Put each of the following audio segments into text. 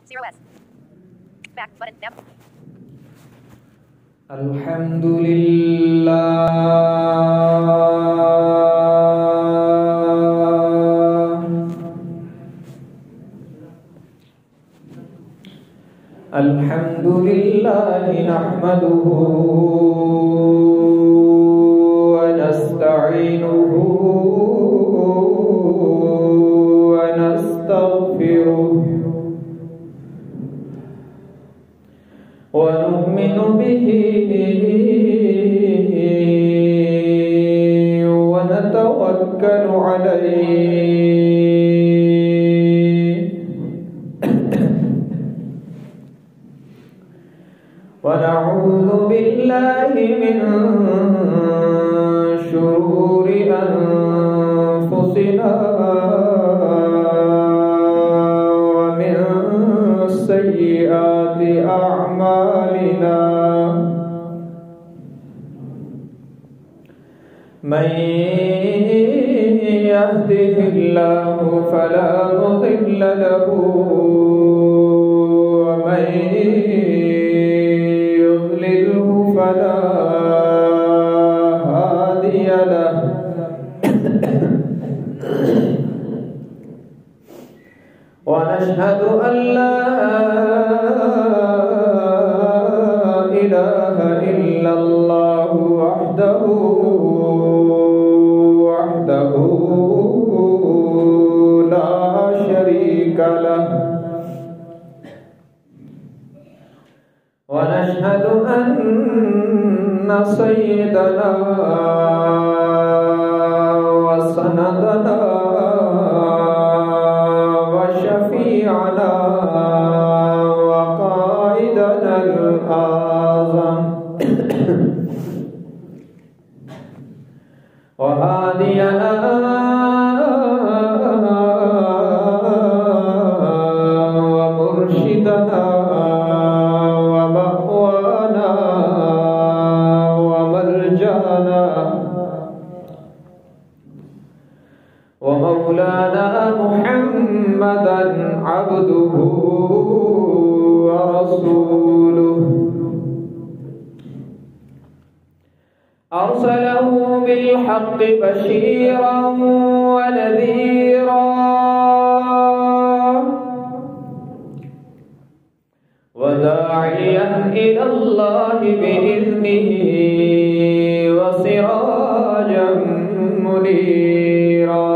0S. Back button. Yep. Alhamdulillah nahmaduhu wa nasta'inuhu wa nastaghfiruh wa nu'minu bihi wa natawakkalu alayhi ونعوذ بالله من شرور أنفسنا ومن سيئات أعمالنا من يهده الله فلا مضل له ومن فلا هادي له ونشهد أن لا إله إلا الله وحده لا شريك له ونشهد أن سيدنا وسندنا وشفيعنا وقائدنا الأعظم وهادينا ومرشدنا ومولانا محمدا عبده ورسوله أرسله بالحق بشيرا ونذيرا وداعيا إلى الله بإذنه وسراجا منيرا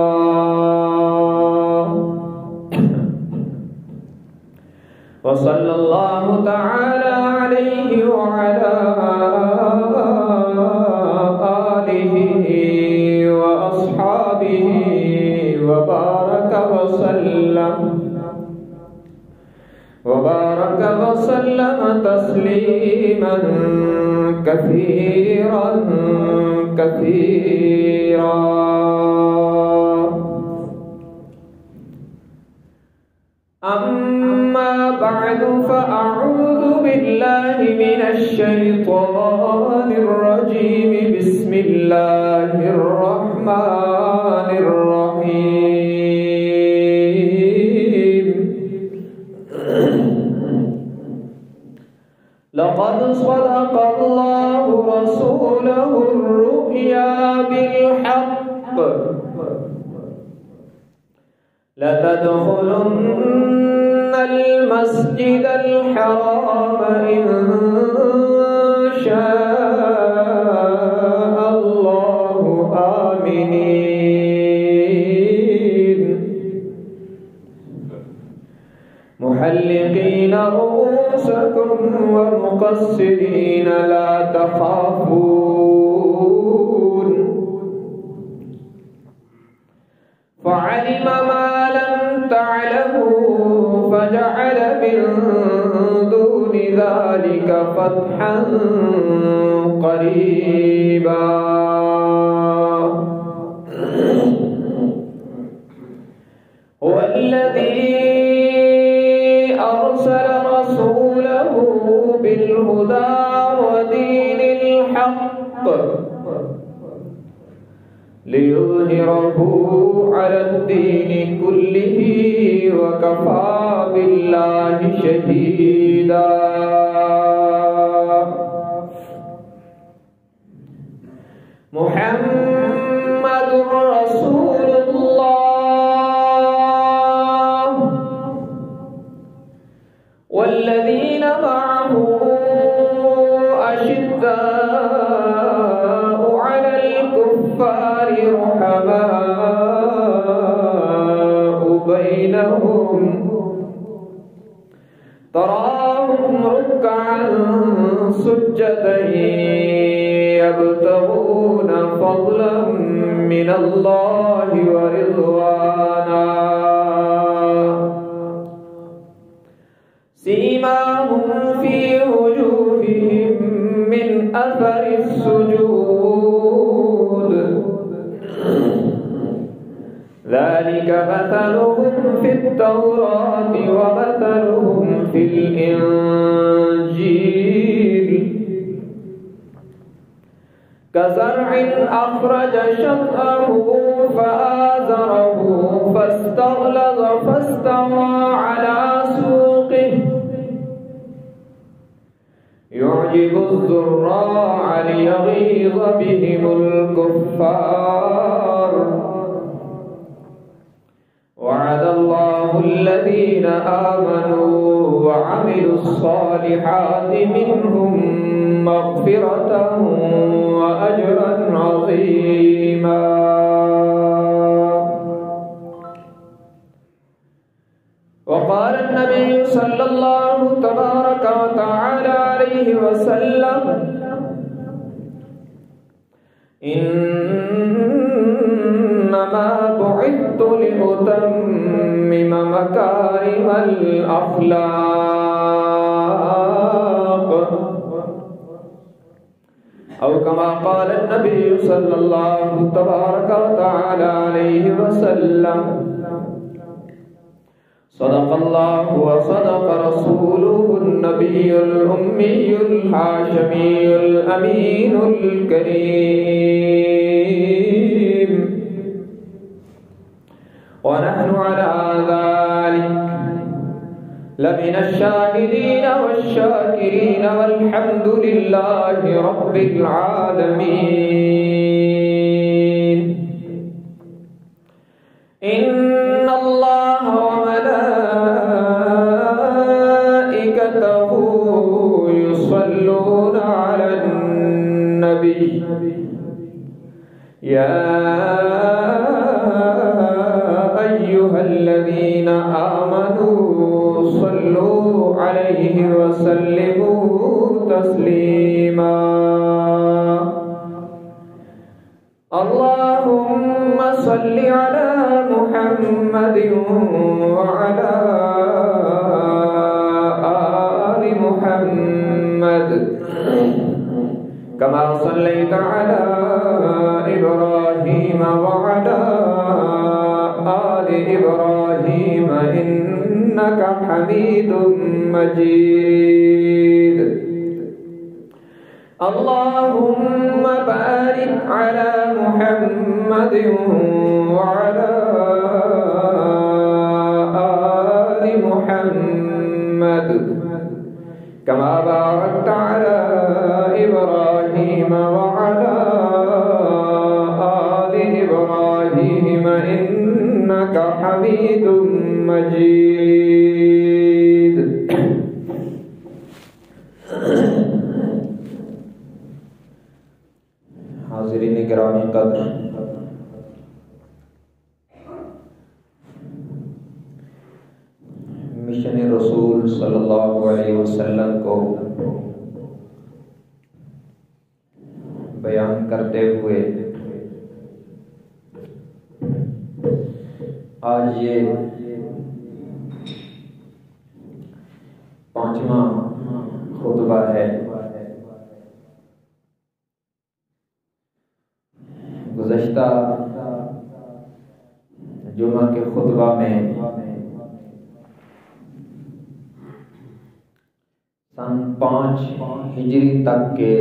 وصلى الله تعالى عليه وعلى آله وأصحابه وبارك وسلم تسليما كثيرا كثيرا. أما بعد فأعوذ بالله من الشيطان الرجيم. بسم الله الرحمن الرحيم. لقد صدق الله رسوله الرؤيا بالحق لتدخلن المسجد الحرام إن شاء الله آمنين محلقين رؤوسكم ومقصرين لا تخافون فعلم ما لم تعلموا فجعل من دون ذلك فتحا قريبا. هو الذي أرسل رسوله بالهدى ودين الحق ليظهره على الدين كله وكفى بالله شهيدا محمد رسول الله والذين معه أشداء على الكفار رحماء بينهم تراهم ركعا سجدا يبتغون فضلا من الله ورضوانا سيماهم في وجوههم من أثر السجود ذلك مثلهم في التوراة ومثلهم في الإنجيل كزرع أخرج شطأه فآزره فاستغلظ فاستوى على سوقه يعجب الزراع ليغيظ بهم الكفار وعد الله الذين آمنوا وعملوا الصالحات منهم مغفرة وأجرا عظيما وقال النبي صلى الله تبارك وتعالى عليه وسلم إنما بعثت لأتمم مكارم الأخلاق أو كما قال النبي صلى الله تبارك وتعالى عليه وسلم صدق الله وصدق رسوله النبي الأمي الحاشمي الأمين الكريم ونحن على ذلك لمن الشاهدين والشاكرين والحمد لله رب العالمين إن الله وملائكته يصلون على النبي يا أيها الذين آمنوا صلوا عليه وسلموا تسليما اللهم صل على محمد وعلى آل محمد كما صليت على إبراهيم وعلى آل إبراهيم إنك حميد مجيد اللهم بارك على محمد وعلى آل محمد كما باركت على إبراهيم وعلى آل إبراهيم إنك حميد مجيد حاضرین گرامی قدر مشن رسول صلی اللہ علیہ وسلم کو بیان کرتے ہوئے آج یہ 5واں خطبہ ہے۔ گزشتہ جمعہ کے خطبہ میں سن 5 ہجری تک کے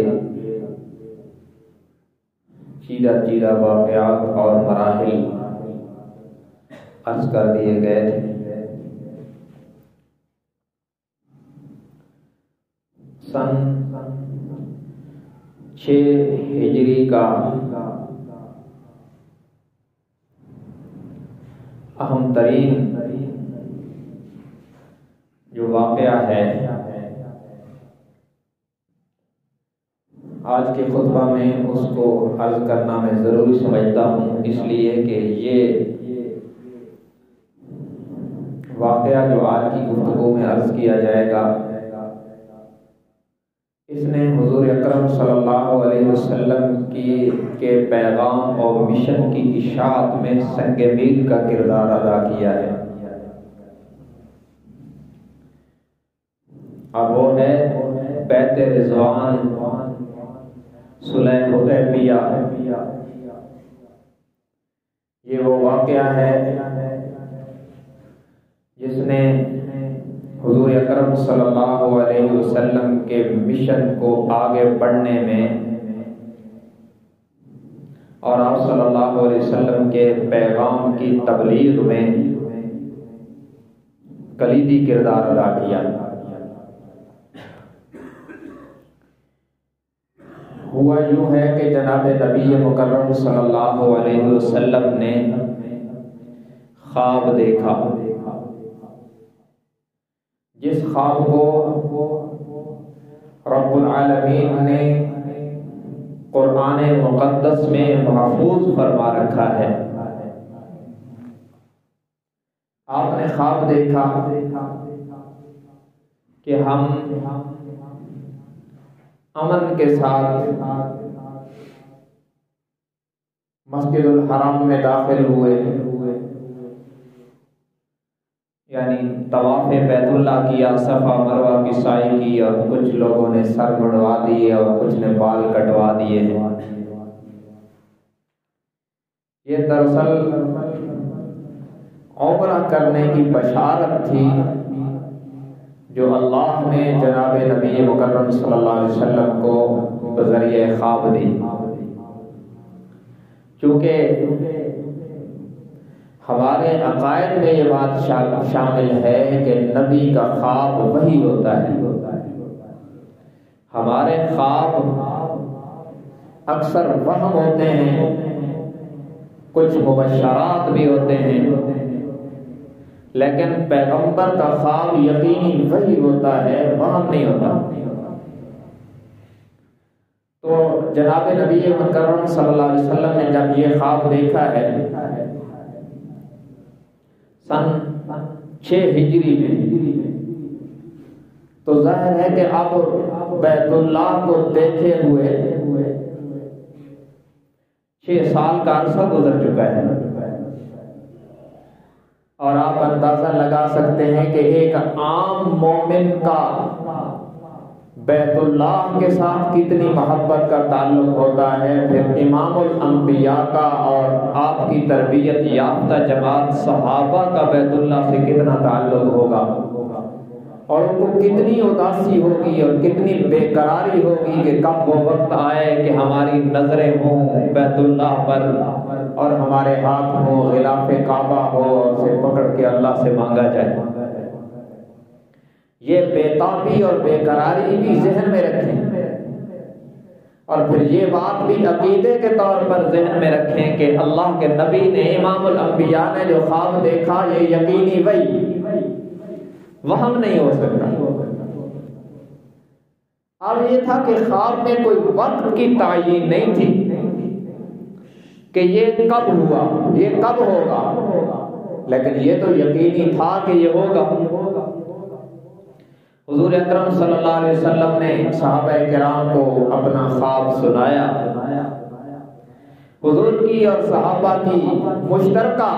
چیدہ واقعات اور مراحل عرض کر دیے گئے تھے۔ سن 6 ہجری کا اہم ترین جو واقعہ ہے آج کے خطبہ میں اس کو عرض کرنا میں ضروری سمجھتا ہوں، اس لیے کہ یہ واقعہ جو آج کی گفتگو میں عرض کیا جائے گا اس نے حضور اکرم صلی اللہ علیہ وسلم کے پیغام اور مشن کی اشاعت میں سنگ میل کا کردار ادا کیا ہے، اور وہ ہے بیعت رضوان، صلح حدیبیہ۔ یہ وہ واقعہ ہے جس نے حضور اکرم صلی اللہ علیہ وسلم کے مشن کو آگے بڑھنے میں اور آپ صلی اللہ علیہ وسلم کے پیغام کی تبلیغ میں کلیدی کردار ادا کیا۔ ہوا یوں ہے کہ جناب نبی مکرم صلی اللہ علیہ وسلم نے خواب دیکھا، جس خواب کو رب العالمین نے قرآن مقدس میں محفوظ فرما رکھا ہے۔ آپ نے خواب دیکھا کہ ہم امن کے ساتھ مسجد الحرام میں داخل ہوئے، یعنی طواف بیت اللہ کیا، صفا مروہ کی سعی کی، اور کچھ لوگوں نے سر مڑوا دیے اور کچھ نے بال کٹوا دیے۔ یہ دراصل عمرہ کرنے کی بشارت تھی جو اللہ نے جناب نبی مکرم صلی اللہ علیہ وسلم کو بذریعہ خواب دی۔ چونکہ ہمارے عقائد میں یہ بات شامل ہے کہ نبی کا خواب وحی ہوتا ہے۔ ہمارے خواب اکثر وہم ہوتے ہیں، کچھ مبشرات بھی ہوتے ہیں، لیکن پیغمبر کا خواب یقینی وحی ہوتا ہے، وہم نہیں ہوتا۔ تو جناب نبی مکرم صلی اللہ علیہ وسلم نے جب یہ خواب دیکھا ہے سن 6 ہجری میں، تو ظاہر ہے کہ اب بیت اللہ کو دیکھے ہوئے 6 سال کا عرصہ گزر چکا ہے، اور آپ اندازہ لگا سکتے ہیں کہ ایک عام مومن کا بیت اللہ کے ساتھ کتنی محبت کا تعلق ہوتا ہے، پھر امام الانبیاء کا اور آپ کی تربیت یافتہ جماعت صحابہ کا بیت اللہ سے کتنا تعلق ہوگا، اور ان کو کتنی اداسی ہوگی اور کتنی بے قراری ہوگی کہ کب وہ وقت آئے کہ ہماری نظریں ہوں بیت اللہ پر اور ہمارے ہاتھ ہوں غلاف کعبہ ہو اور اسے پکڑ کے اللہ سے مانگا جائے۔ یہ بے تابی اور بے قراری بھی ذہن میں رکھیں، اور پھر یہ بات بھی عقیدے کے طور پر ذہن میں رکھیں کہ اللہ کے نبی نے، امام الانبیاء نے جو خواب دیکھا یہ یقینی وحی، وہم نہیں ہو سکتا۔ اب یہ تھا کہ خواب میں کوئی وقت کی تعیین نہیں تھی کہ یہ کب ہوا، یہ کب ہوگا، لیکن یہ تو یقینی تھا کہ یہ ہوگا۔ حضور اکرم صلی اللہ علیہ وسلم نے صحابہ کرام کو اپنا خواب سنایا۔ حضور کی اور صحابہ کی مشترکہ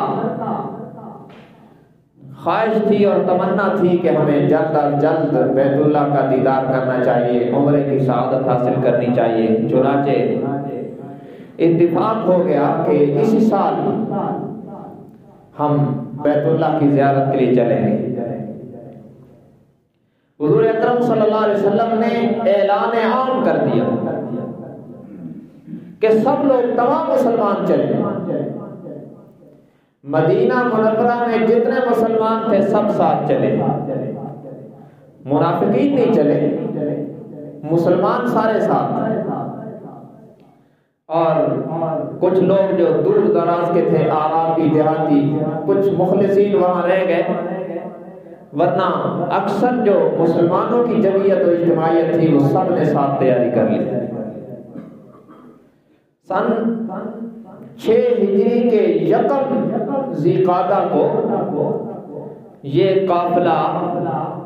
خواہش تھی اور تمنا تھی کہ ہمیں جلد از جلد بیت اللہ کا دیدار کرنا چاہیے، عمرے کی سعادت حاصل کرنی چاہیے۔ چنانچہ اتفاق ہو گیا کہ اسی سال ہم بیت اللہ کی زیارت کے لیے چلیں گے۔ حضور اکرم صلی اللہ علیہ وسلم نے اعلان عام کر دیا کہ سب لوگ تمام مسلمان چلے. مدینہ منورہ میں جتنے مسلمان تھے سب ساتھ چلے. منافقین نہیں چلے، مسلمان سارے ساتھ. اور کچھ لوگ جو دور دراز کے تھے، آرابی دیہاتی، کچھ مخلصین وہاں رہ گئے، ورنہ اکثر جو مسلمانوں کی جمعیت و اجتماعیت تھی وہ سب نے ساتھ تیاری کر لی. سن 6 ہجری کے یکم ذی قعدہ کو یہ قافلہ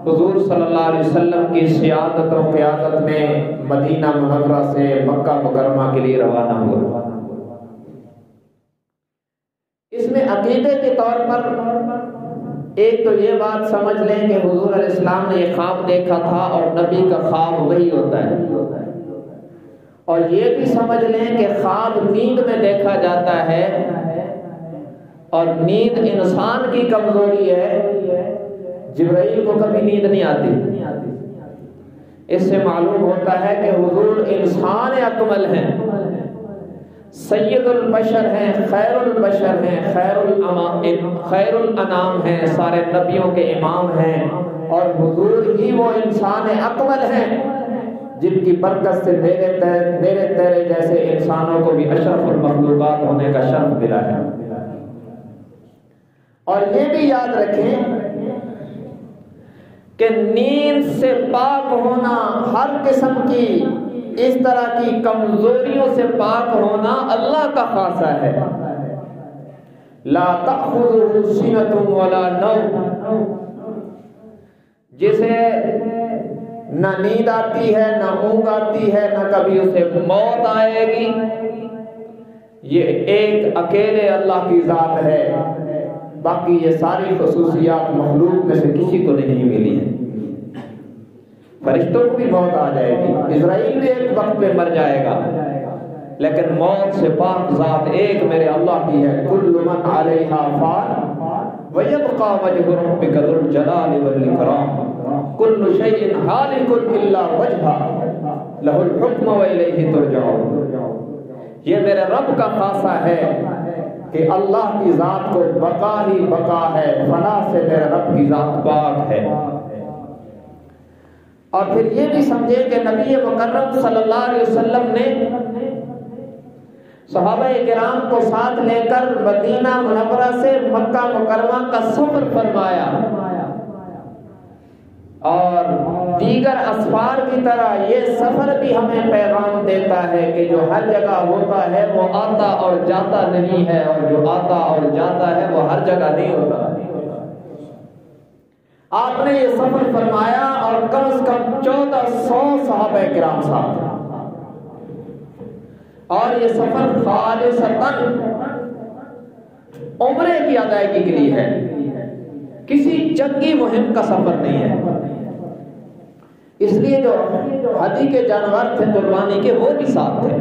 حضور صلی اللہ علیہ وسلم کی سیادت و قیادت میں مدینہ منورہ سے مکہ مکرمہ کے لیے روانہ ہوا. اس میں عقیدے کے طور پر ایک تو یہ بات سمجھ لیں کہ حضور علیہ السلام نے یہ خواب دیکھا تھا اور نبی کا خواب وہی ہوتا ہے. اور یہ بھی سمجھ لیں کہ خواب نیند میں دیکھا جاتا ہے اور نیند انسان کی کمزوری ہے. جبرائیل کو کبھی نیند نہیں آتی. اس سے معلوم ہوتا ہے کہ حضور انسان اکمل ہیں، سید البشر ہیں، خیر البشر ہیں، خیر الانام ہیں، سارے نبیوں کے امام ہیں. اور حضور ہی وہ انسان اکمل ہیں جن کی برکت سے میرے تیرے جیسے انسانوں کو بھی اشرف المخلوقات ہونے کا شرف ملا ہے. اور یہ بھی یاد رکھیں کہ نیند سے پاک ہونا، ہر قسم کی اس طرح کی کمزوریوں سے پاک ہونا اللہ کا خاصہ ہے. لا تأخذه سنة ولا نوم، جسے نہ نیند آتی ہے، نہ اونگ آتی ہے، نہ کبھی اسے موت آئے گی. یہ ایک اکیلے اللہ کی ذات ہے، باقی یہ ساری خصوصیات مخلوق میں سے کسی کو نہیں ملی ہیں. فرشتوں کو بھی موت آ جائے گی، اسرائیل بھی ایک وقت پہ مر جائے گا، لیکن موت سے پاک ذات ایک میرے اللہ کی ہے. کل من علیہا فان ویبقى وجہ ربک ذو الجلال والاکرام کل شیء ہالک الا وجہہ لہ الحکم والیہ ترجعون. یہ میرے رب کا خاصہ ہے کہ اللہ کی ذات کو بقا ہی بقا ہے، فنا سے میرے رب کی ذات پاک ہے. اور پھر یہ بھی سمجھے کہ نبی مکرم صلی اللہ علیہ وسلم نے صحابہ کرام کو ساتھ لے کر مدینہ منورہ سے مکہ مکرمہ کا سفر فرمایا، اور دیگر اسفار کی طرح یہ سفر بھی ہمیں پیغام دیتا ہے کہ جو ہر جگہ ہوتا ہے وہ آتا اور جاتا نہیں ہے، اور جو آتا اور جاتا ہے وہ ہر جگہ نہیں ہوتا. آپ نے یہ سفر فرمایا اور کم از کم 1400 صحابہ کرام ساتھ، اور یہ سفر خالصتاً عمرے کی ادائیگی کے لیے ہے، کسی جنگی مہم کا سفر نہیں ہے. اس لیے جو حجی کے جانور تھے قربانی کے وہ بھی ساتھ تھے.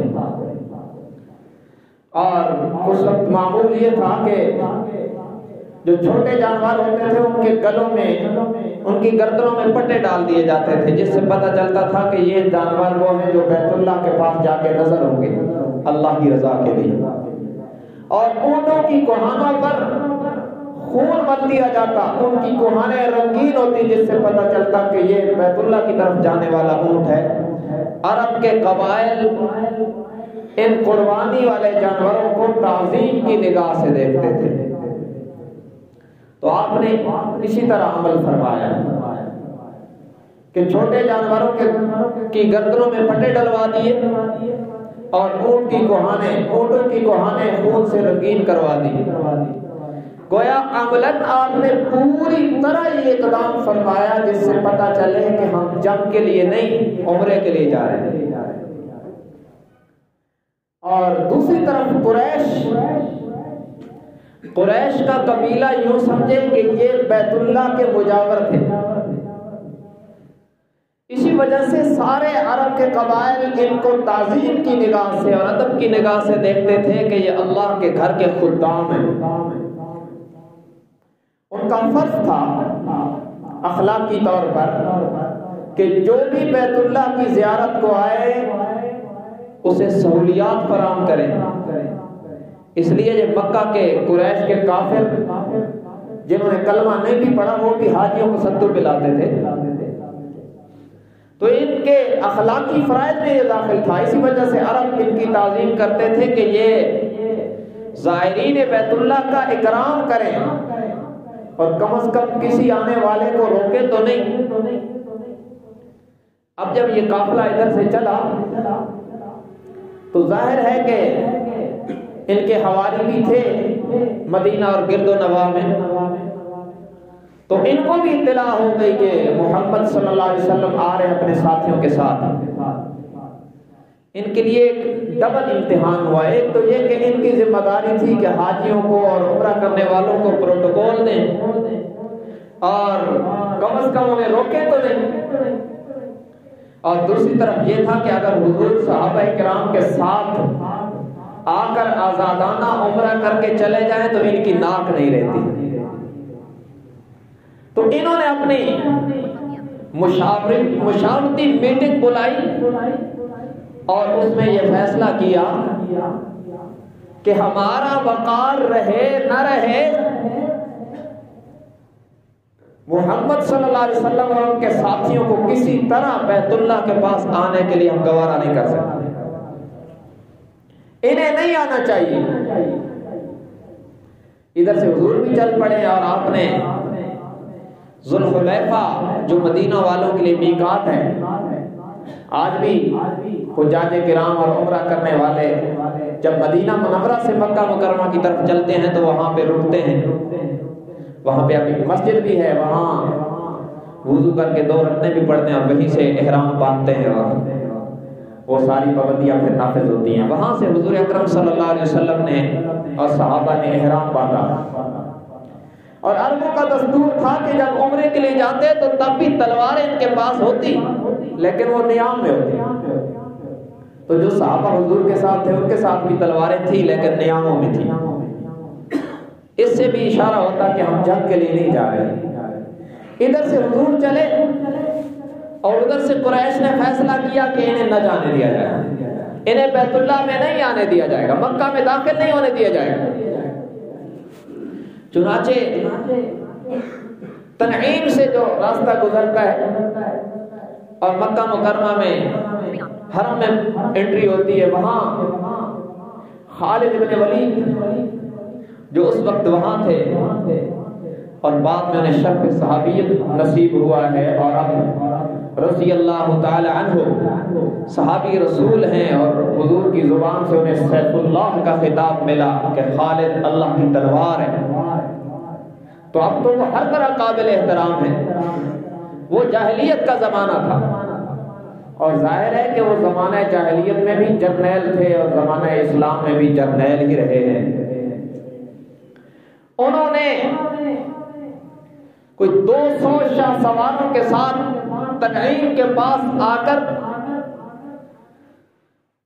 اور اس وقت معمول یہ تھا کہ جو چھوٹے جانور ہوتے تھے ان کے گلوں میں، ان کی گردنوں میں پٹے ڈال دیے جاتے تھے، جس سے پتہ چلتا تھا کہ یہ جانور وہ ہیں جو بیت اللہ کے پاس جا کے نظر ہوں گے اللہ کی رضا کے لیے. اور اونٹوں کی کوہانوں پر خون مت دیا جاتا، ان کی کوہانیں رنگین ہوتی جس سے پتہ چلتا کہ یہ بیت اللہ کی طرف جانے والا اونٹ ہے. عرب کے قبائل ان قربانی والے جانوروں کو تعظیم کی نگاہ سے دیکھتے تھے. تو آپ نے اسی طرح عمل فرمایا کہ چھوٹے جانوروں کی گردنوں میں پٹے ڈلوا دیے اور اونٹوں کی کوہانیں خون سے رنگین کروا دی. گویا عملاً آپ نے پوری طرح یہ اقدام فرمایا جس سے پتہ چلے کہ ہم جنگ کے لیے نہیں عمرے کے لیے جا رہے ہیں. اور دوسری طرف قریش کا قبیلہ یوں سمجھے کہ یہ بیت اللہ کے مجاور تھے. اسی وجہ سے سارے عرب کے قبائل ان کو تعظیم کی نگاہ سے اور ادب کی نگاہ سے دیکھتے تھے کہ یہ اللہ کے گھر کے خدام ہیں. ان کا فرض تھا اخلاقی طور پر کہ جو بھی بیت اللہ کی زیارت کو آئے اسے سہولیات فراہم کریں. اس لیے یہ مکہ کے قریش کے کافر جنہوں نے کلمہ نہیں بھی پڑھا وہ بھی حاجیوں کو 70 پلاتے تھے. تو ان کے اخلاقی فرائض میں یہ داخل تھا. اسی وجہ سے عرب ان کی تعظیم کرتے تھے کہ یہ زائرین بیت اللہ کا اکرام کریں اور کم از کم کسی آنے والے کو روکے تو نہیں. اب جب یہ قافلہ ادھر سے چلا تو ظاہر ہے کہ ان کے حواری بھی تھے مدینہ اور گرد و نواح میں، تو ان کو بھی اطلاع ہو گئی کہ محمد صلی اللہ علیہ وسلم آ رہے ہیں اپنے ساتھیوں کے ساتھ. ان کے لیے ایک ڈبل امتحان ہوا. ایک تو یہ کہ ان کی ذمہ داری تھی کہ حاجیوں کو اور عمرہ کرنے والوں کو پروٹوکول دیں اور کم از کم انہیں روکیں تو نہیں، اور دوسری طرف یہ تھا کہ اگر حضور صحابہ کرام کے ساتھ آ کر آزادانہ عمرہ کر کے چلے جائیں تو ان کی ناک نہیں رہتی. تو انہوں نے اپنی مشاورتی میٹنگ بلائی اور اس میں یہ فیصلہ کیا کہ ہمارا وقار رہے نہ رہے، محمد صلی اللہ علیہ وسلم اور ان کے ساتھیوں کو کسی طرح بیت اللہ کے پاس آنے کے لیے ہم گوارا نہیں کر سکتے. انہیں نہیں آنا چاہیے. ادھر سے حضور بھی چل پڑے اور آپ نے ذوالحلیفہ جو مدینہ والوں کے لیے میقات ہے، آج بھی حجاج کرام اور عمرہ کرنے والے جب مدینہ منورہ سے مکہ مکرمہ کی طرف چلتے ہیں تو وہاں پہ رکتے ہیں. وہاں پہ ابھی مسجد بھی ہے، وہاں وضو کر کے 2 رکعتیں بھی پڑھتے ہیں اور وہیں سے احرام باندھتے ہیں اور وہ ساری پابندیاں پھر نافذ ہوتی ہیں. وہاں سے حضور اکرم صلی اللہ علیہ وسلم نے اور صحابہ نے احرام باندھا. اور عربوں کا دستور تھا کہ جب عمرے کے لیے جاتے تو تب بھی تلواریں ان کے پاس ہوتی لیکن وہ نیام میں ہوتی. تو جو صحابہ حضور کے ساتھ تھے ان کے ساتھ بھی تلواریں تھیں لیکن نیاموں میں تھیں. اس سے بھی اشارہ ہوتا کہ ہم جنگ کے لیے نہیں جا رہے. ادھر سے حضور چلے اور ادھر سے قریش نے فیصلہ کیا کہ انہیں نہ جانے دیا جائے، انہیں بیت اللہ میں نہیں آنے دیا جائے گا، مکہ میں داخل نہیں ہونے دیا جائے گا. چنانچہ تنعیم سے جو راستہ گزرتا ہے اور مکہ مکرمہ میں حرم میں انٹری ہوتی ہے، وہاں خالد بن ولید جو اس وقت وہاں تھے اور بعد میں انہیں شرف صحابیت نصیب ہوا ہے اور اب رضی اللہ تعالی عنہ صحابی رسول ہیں اور حضور کی زبان سے انہیں سیف اللہ کا خطاب ملا کہ خالد اللہ کی تلوار ہے. تو اب تو وہ ہر طرح قابل احترام ہے. وہ جاہلیت کا زمانہ تھا اور ظاہر ہے کہ وہ زمانہ جاہلیت میں بھی جرنیل تھے اور زمانہ اسلام میں بھی جرنیل ہی رہے ہیں. انہوں نے کوئی 200 شاہ سواروں کے ساتھ تنعیم کے پاس آ کر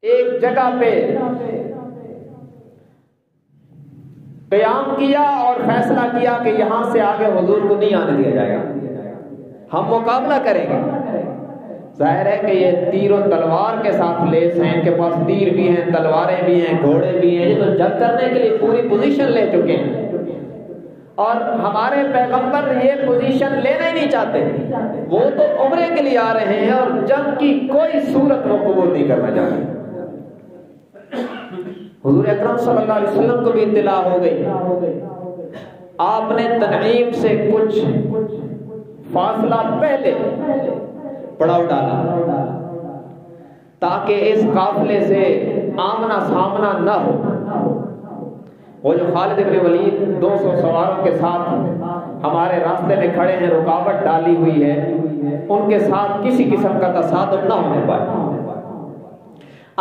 ایک جگہ پہ قیام کیا اور فیصلہ کیا کہ یہاں سے آگے حضور کو نہیں آنے دیا جائے گا، ہم مقابلہ کریں گے. ظاہر ہے کہ یہ تیر و تلوار کے ساتھ لیس ہیں، ان کے پاس تیر بھی ہیں، تلواریں بھی ہیں، گھوڑے بھی ہیں. یہ تو جنگ کرنے کے لیے پوری پوزیشن لے چکے ہیں اور ہمارے پیغمبر یہ پوزیشن لینا ہی نہیں چاہتے. وہ تو عمرے کے لیے آ رہے ہیں اور جنگ کی کوئی صورت وہ قبول نہیں کرنا چاہتے. حضور اکرم صلی اللہ علیہ وسلم کو بھی اطلاع ہو گئی. آپ نے تنعیم سے کچھ فاصلہ پہلے پڑاؤ ڈالا تاکہ اس قافلے سے آمنا سامنا نہ ہو. وہ جو خالد بن ولید 200 سواروں کے ساتھ ہمارے راستے میں کھڑے ہیں، رکاوٹ ڈالی ہوئی ہے، ان کے ساتھ کسی قسم کا تصادم نہ ہونے پائے.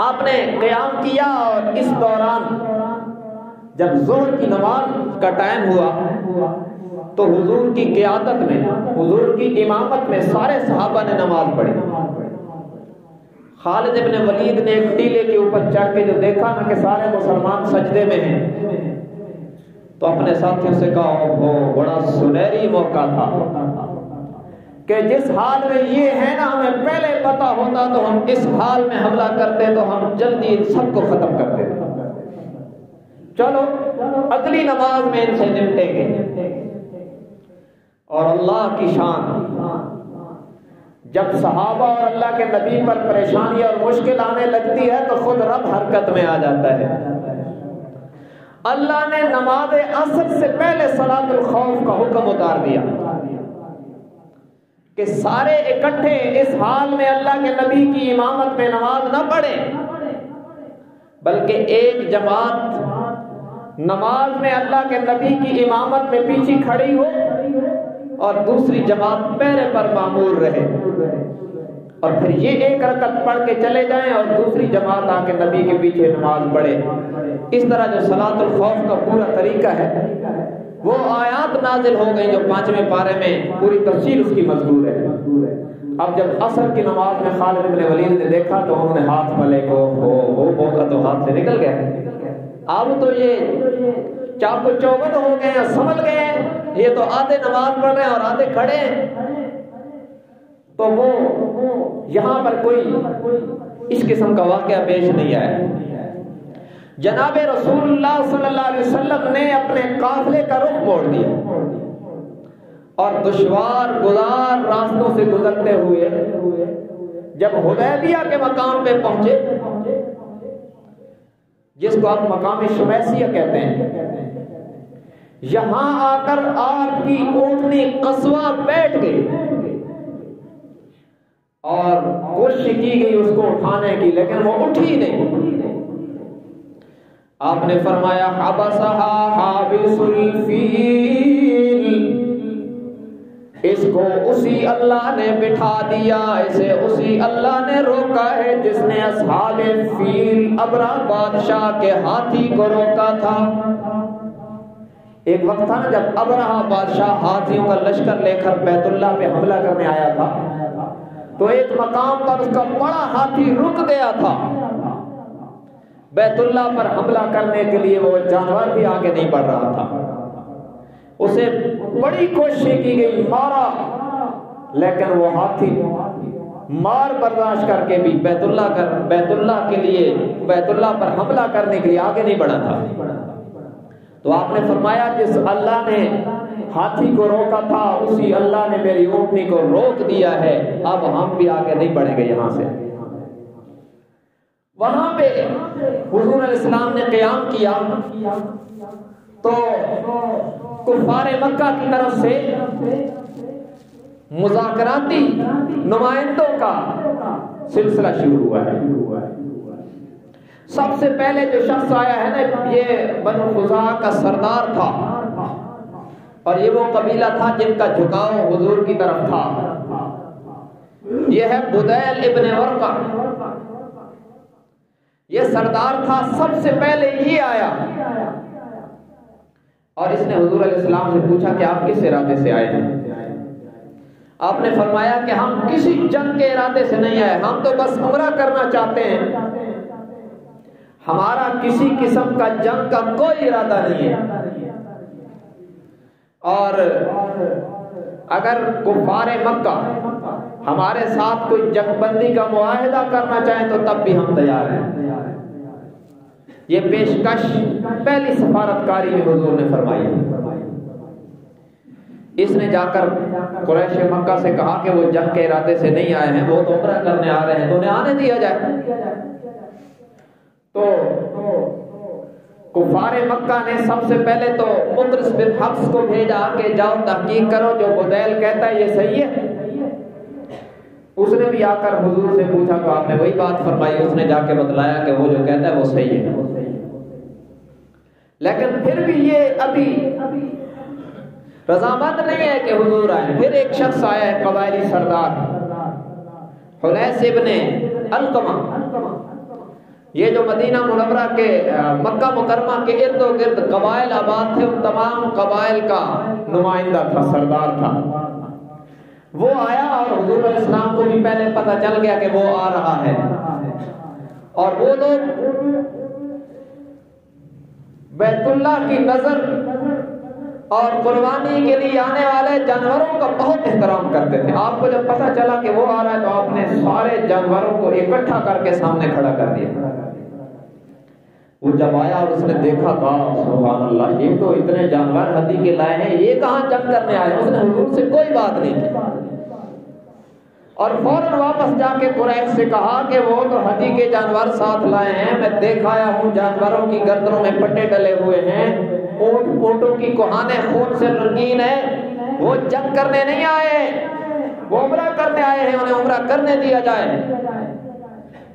آپ نے قیام کیا اور اس دوران جب ظہر کی نماز کا ٹائم ہوا تو حضور کی قیادت میں، حضور کی امامت میں سارے صحابہ نے نماز پڑھی. خالد بن ولید نے ایک ٹیلے کے اوپر چڑھ کے جو دیکھا نا کہ سارے مسلمان سجدے میں ہیں تو اپنے ساتھیوں سے کہا وہ بڑا سنہری موقع تھا کہ جس حال میں یہ ہے نا ہمیں پہلے پتا ایسا ہوتا تو ہم اس حال میں حملہ کرتے تو ہم جلدی ان سب کو ختم کر دیتے. چلو اگلی نماز میں ان سے نمٹیں گے. اور اللہ کی شان، جب صحابہ اور اللہ کے نبی پر پریشانی اور مشکل آنے لگتی ہے تو خود رب حرکت میں آ جاتا ہے. اللہ نے نماز عصر سے پہلے صلاۃ الخوف کا حکم اتار دیا کہ سارے اکٹھے اس حال میں اللہ کے نبی کی امامت میں نماز نہ پڑھیں، بلکہ ایک جماعت نماز میں اللہ کے نبی کی امامت میں پیچھے کھڑی ہو اور دوسری جماعت پہرے پر معمور رہے، اور پھر یہ ایک رکعت پڑھ کے چلے جائیں اور دوسری جماعت آ کے نبی کے پیچھے نماز پڑھے. اس طرح جو صلاۃ الخوف کا پورا طریقہ ہے وہ آیات نازل ہو گئی جو 5ویں پارے میں پوری تفصیل اس کی مذکور ہے. اب جب عصر کی نماز میں خالد بن ولید نے دیکھا تو انہوں نے ہاتھ ملے کو وہ موقع تو ہاتھ سے نکل گیا. اب تو یہ چاق و چوبند ہو گئے ہیں، سنبھل گئے ہیں، یہ تو آدھے نماز پڑھ رہے ہیں اور آدھے کھڑے ہیں. تو وہ یہاں پر کوئی اس قسم کا واقعہ پیش نہیں آیا. جناب رسول اللہ صلی اللہ علیہ وسلم نے اپنے قافلے کا رخ موڑ دیا اور دشوار گزار راستوں سے گزرتے ہوئے جب حدیبیہ کے مقام پہ پہنچے، جس کو آپ مقام شمیسیہ کہتے ہیں، یہاں آ کر آپ کی اونٹنی قصوہ بیٹھ گئی اور کوشش کی گئی اس کو اٹھانے کی، لیکن وہ اٹھی نہیں. آپ نے فرمایا حبسها حابس الفیل، اس کو اسی اللہ نے بٹھا دیا، اسے اسی اللہ نے روکا ہے جس نے اصحاب فیل ابرہ بادشاہ کے ہاتھی کو روکا تھا. ایک وقت تھا نا جب ابرہ بادشاہ ہاتھیوں کا لشکر لے کر بیت اللہ پہ حملہ کرنے آیا تھا، تو ایک مقام پر اس کا بڑا ہاتھی رک گیا تھا. بیت اللہ پر حملہ کرنے کے لیے وہ جانور بھی آگے نہیں بڑھ رہا تھا. اسے بڑی کوشش کی گئی، مارا، لیکن وہ ہاتھی مار برداشت کر کے بھی بیت اللہ کے لیے بیت اللہ پر حملہ کرنے کے لیے آگے نہیں بڑھا تھا. تو آپ نے فرمایا جس اللہ نے ہاتھی کو روکا تھا اسی اللہ نے میری اونٹنی کو روک دیا ہے، اب ہم بھی آگے نہیں بڑھیں گے یہاں سے. وہاں پہ حضور علیہ السلام نے قیام کیا تو کفار مکہ کی طرف سے مذاکراتی نمائندوں کا سلسلہ شروع ہوا ہے. سب سے پہلے جو شخص آیا ہے نا، یہ بنو خزاعہ کا سردار تھا اور یہ وہ قبیلہ تھا جن کا جھکاؤ حضور کی طرف تھا. یہ ہے بدیل ابن ورقہ، یہ سردار تھا. سب سے پہلے یہ آیا اور اس نے حضور علیہ السلام سے پوچھا کہ آپ کس ارادے سے آئے ہیں؟ آپ نے فرمایا کہ ہم کسی جنگ کے ارادے سے نہیں آئے، ہم تو بس عمرہ کرنا چاہتے ہیں، ہمارا کسی قسم کا جنگ کا کوئی ارادہ نہیں ہے. اور اگر کفار مکہ ہمارے ساتھ کوئی جنگ بندی کا معاہدہ کرنا چاہیں تو تب بھی ہم تیار ہیں. یہ پیشکش پہلی سفارتکاری میں حضور نے فرمائی. اس نے جا کر قریش مکہ سے کہا کہ وہ جنگ کے ارادے سے نہیں آئے ہیں، وہ تو عمرہ کرنے آ رہے ہیں، تو انہیں آنے دیا جائے. تو کفار مکہ نے سب سے پہلے تو مطرس بن حفص کو بھیجا کہ جاؤ تحقیق کرو، جو بدیل کہتا ہے یہ صحیح ہے. اس نے بھی آ کر حضور سے پوچھا تو آپ نے وہی بات فرمائی. اس نے جا کے بتلایا کہ وہ جو کہتا ہے وہ صحیح ہے. لیکن پھر بھی یہ ابھی رضامند نہیں ہے کہ حضور آئے. پھر ایک شخص آیا ہے قبائلی سردار حلیس ابن علقمہ. یہ جو مدینہ منورہ کے مکہ مکرمہ کے ارد و گرد قبائل آباد تھے، ان تمام قبائل کا نمائندہ تھا، سردار تھا. وہ آیا اور حضور علیہ السلام کو بھی پہلے پتہ چل گیا کہ وہ آ رہا ہے. اور وہ لوگ بیت اللہ کی نظر اور قربانی کے لیے آنے والے جانوروں کا بہت احترام کرتے تھے. آپ کو جب پتہ چلا کہ وہ آ رہا ہے تو آپ نے سارے سارے جانوروں کو اکٹھا کر کے سامنے کھڑا کر دیا۔ وہ جب آیا اور اس نے دیکھا، کہا سبحان اللہ، یہ تو اتنے جانور ہدی کے لائے ہیں، یہ کہاں جنگ کرنے آئے؟ اس نے حضور سے کوئی بات نہیں کی اور فوراً واپس جا کے قریش سے کہا کہ وہ تو ہدی کے جانور ساتھ لائے ہیں، میں دیکھ آیا ہوں، جانوروں کی گردنوں میں پٹے ڈلے ہوئے ہیں، اونٹوں کی کوہانیں خون سے رنگین ہیں، وہ جنگ کرنے نہیں آئے، وہ عمرہ کرنے آئے ہیں، انہیں عمرہ کرنے دیا جائے۔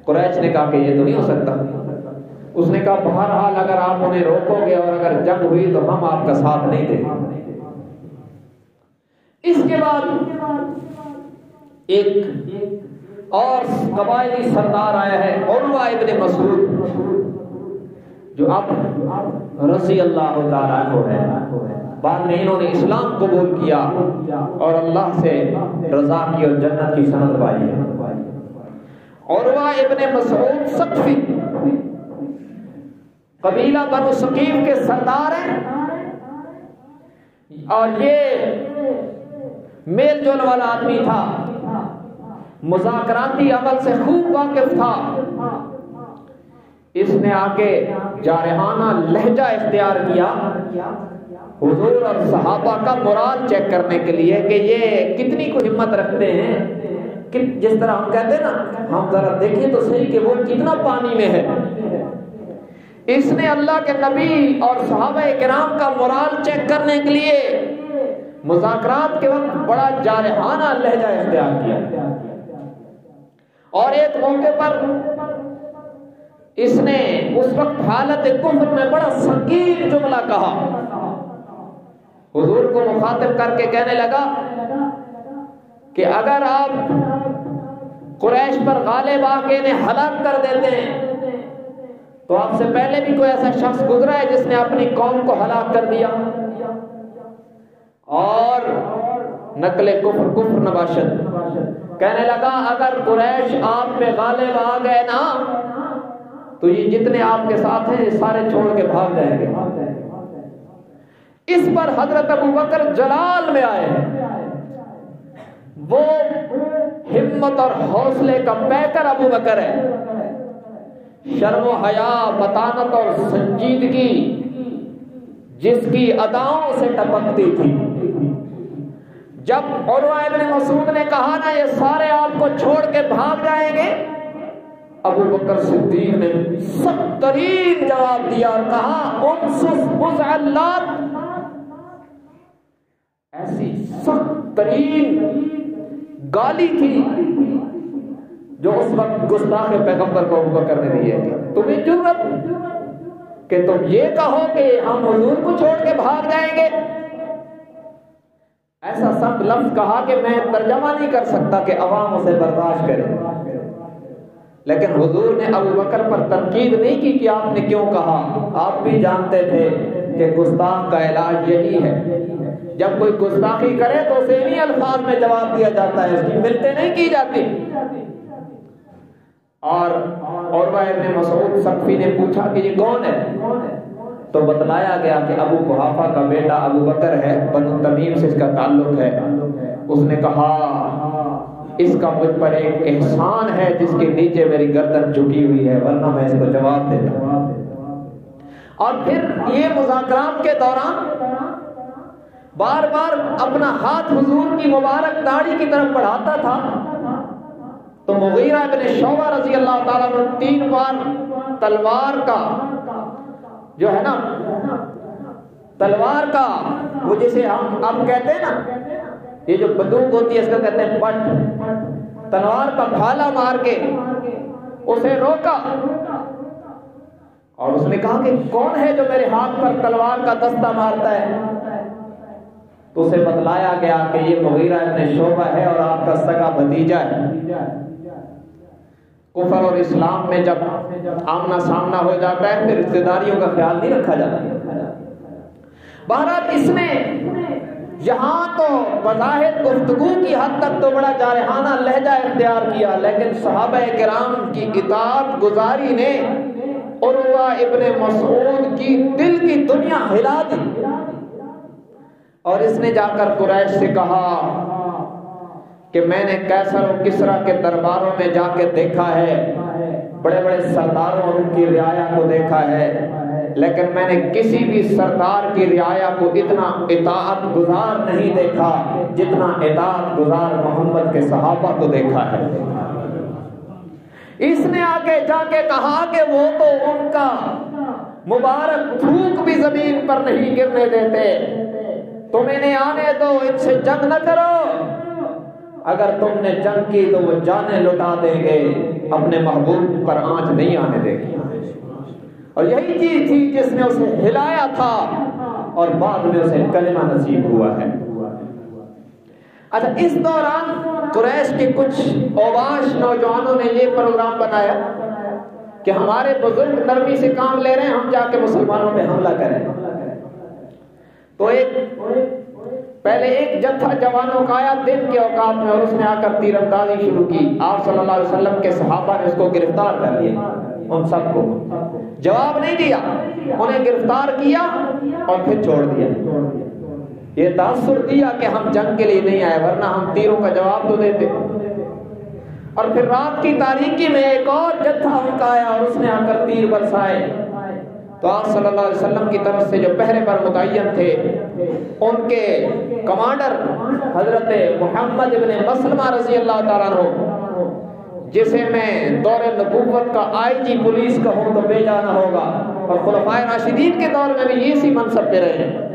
قریش نے کہا کہ یہ تو نہیں ہو سکتا۔ اس نے کہا بہرحال اگر آپ انہیں روکو گے اور اگر جنگ ہوئی تو ہم آپ کا ساتھ نہیں دیں گے۔ اس کے بعد ایک اور قبائلی سردار آیا ہے، عروہ ابن مسعود، جو اب رضی اللہ تعالیٰ عنہ ہے۔ بعد میں انہوں نے اسلام قبول کیا اور اللہ سے رضا کی اور جنت کی سند پائی ہے۔ عروہ ابن مسعود ثقفی، قبیلہ بنو ثقیف کے سردار ہیں، اور یہ میل جول والا آدمی تھا، مذاکراتی عمل سے خوب واقف تھا۔ اس نے آ کے جارحانہ لہجہ اختیار کیا حضور اور صحابہ کا مورال چیک کرنے کے لیے کہ یہ کتنی کو ہمت رکھتے ہیں، کہ جس طرح ہم کہتے ہیں نا، ہم ذرا دیکھیں تو صحیح کہ وہ کتنا پانی میں ہے۔ اس نے اللہ کے نبی اور صحابہ کرام کا مورال چیک کرنے کے لیے مذاکرات کے وقت بڑا جارحانہ لہجہ اختیار کیا، اور ایک موقع پر اس نے اس وقت حالت کفر میں بڑا سنگین جملہ کہا، حضور کو مخاطب کر کے کہنے لگا کہ اگر آپ قریش پر غالب آ کے انہیں ہلاک کر دیتے ہیں تو آپ سے پہلے بھی کوئی ایسا شخص گزرا ہے جس نے اپنی قوم کو ہلاک کر دیا، اور نقل کفر کفر نباشت کہنے لگا اگر قریش آپ پہ غالب آ گئے نا تو یہ جتنے آپ کے ساتھ ہیں یہ سارے چھوڑ کے بھاگ جائیں گے۔ اس پر حضرت ابو بکر جلال میں آئے، وہ ہمت اور حوصلے کا پیکر ابو بکر ہے، شرم و حیا، متانت اور سنجیدگی جس کی اداؤں سے ٹپکتی تھی۔ جب عروہ ابن مسعود نے کہا نا یہ سارے آپ کو چھوڑ کے بھاگ جائیں گے، ابو بکر صدیق نے سخت ترین جواب دیا اور کہا انصف مزعلات، ایسی سخت ترین گالی تھی جو اس وقت گستاخ پیغمبر کو ابو بکر نے دی ہے۔ تمہیں جرأت کہ تم یہ کہو کہ ہم حضور کو چھوڑ کے بھاگ جائیں گے؟ ایسا سخت لفظ کہا کہ میں ترجمہ نہیں کر سکتا کہ عوام اسے برداشت کرے، لیکن حضور نے ابو بکر پر تنقید نہیں کی کہ آپ نے کیوں کہا، آپ بھی جانتے تھے کہ گستاخ کا علاج یہی ہے، جب کوئی گستاخی کرے تو اسے انہی الفاظ میں جواب دیا جاتا ہے، اس کی ملتے نہیں کی جاتی۔ اور عروہ ابن مسعود ثقفی نے پوچھا کہ یہ کون ہے، تو بتلایا گیا کہ ابو قحافہ کا بیٹا ابو بکر ہے، بنو تمیم سے اس کا تعلق ہے۔ اس نے کہا اس کا مجھ پر ایک احسان ہے جس کے نیچے میری گردن جھکی ہوئی ہے، ورنہ میں اس کو جواب دیتا۔ اور پھر یہ مذاکرات کے دوران بار بار اپنا ہاتھ حضور کی مبارک داڑھی کی طرف بڑھاتا تھا، تو مغیرہ بن شعبہ رضی اللہ تعالیٰ عنہ 3 بار تلوار کا جو ہے نا، تلوار کا وہ جسے ہم اب کہتے ہیں نا، یہ جو بندوق ہوتی ہے اس کو کہتے ہیں پٹ، تلوار کا بھالا مار کے اسے روکا، اور اس نے کہا کہ کون ہے جو میرے ہاتھ پر تلوار کا دستہ مارتا ہے؟ تو اسے بتلایا گیا کہ یہ مغیرہ ابن شعبہ ہے اور آپ کا سگا بھتیجا ہے۔ کفر اور اسلام میں جب آمنا سامنا ہو جاتا ہے پھر رشتہ داریوں کا خیال نہیں رکھا جاتا۔ بہرحال اس نے یہاں تو بظاہر گفتگو کی حد تک تو بڑا جارحانہ لہجہ اختیار کیا، لیکن صحابہ کرام کی اطاعت گزاری نے عروہ ابن مسعود کی دل کی دنیا ہلا دی، اور اس نے جا کر قریش سے کہا کہ میں نے قیصر و کسریٰ کے درباروں میں جا کے دیکھا ہے، بڑے بڑے سرداروں اور ان کی رعایا کو دیکھا ہے، لیکن میں نے کسی بھی سردار کی رعایا کو اتنا اطاعت گزار نہیں دیکھا جتنا اطاعت گزار محمد کے صحابہ کو دیکھا ہے۔ اس نے آگے جا کے کہا کہ وہ تو ان کا مبارک تھوک بھی زمین پر نہیں گرنے دیتے، تم انہیں آنے دو، ان سے جنگ نہ کرو، اگر تم نے جنگ کی تو وہ جانیں لٹا دیں گے، اپنے محبوب پر آنچ نہیں آنے دیں گے۔ اور یہی چیز تھی جس نے اسے ہلایا تھا اور بعد میں اسے کلمہ نصیب ہوا ہے۔ اچھا، اس دوران قریش کے کچھ اوباش نوجوانوں نے یہ پروگرام بنایا کہ ہمارے بزرگ نرمی سے کام لے رہے ہیں، ہم جا کے مسلمانوں پہ حملہ کریں۔ تو پہلے ایک جتھا جوانوں کا آیا دن کے اوقات میں، اور اس نے آ کر تیر اندازی شروع کی۔ آپ صلی اللہ علیہ وسلم کے صحابہ نے اس کو گرفتار کر لیا، ان سب کو جواب نہیں دیا، انہیں گرفتار کیا اور پھر چھوڑ دیا۔ یہ تاثر دیا کہ ہم جنگ کے لیے نہیں آئے، ورنہ ہم تیروں کا جواب تو دیتے۔ اور پھر رات کی تاریکی میں ایک اور جتھا ان کا آیا اور اس نے آ کر تیر برسائے۔ تو آپ صلی اللہ علیہ وسلم کی طرف سے جو پہرے پر متعین تھے، ان کے کمانڈر حضرت محمد ابن مسلمہ رضی اللہ تعالیٰ عنہ، جسے میں دور نبوت کا آئی جی پولیس کہوں تو بے جانا ہوگا، اور خلفائے راشدین کے دور میں بھی اسی منصب پہ رہے ہیں،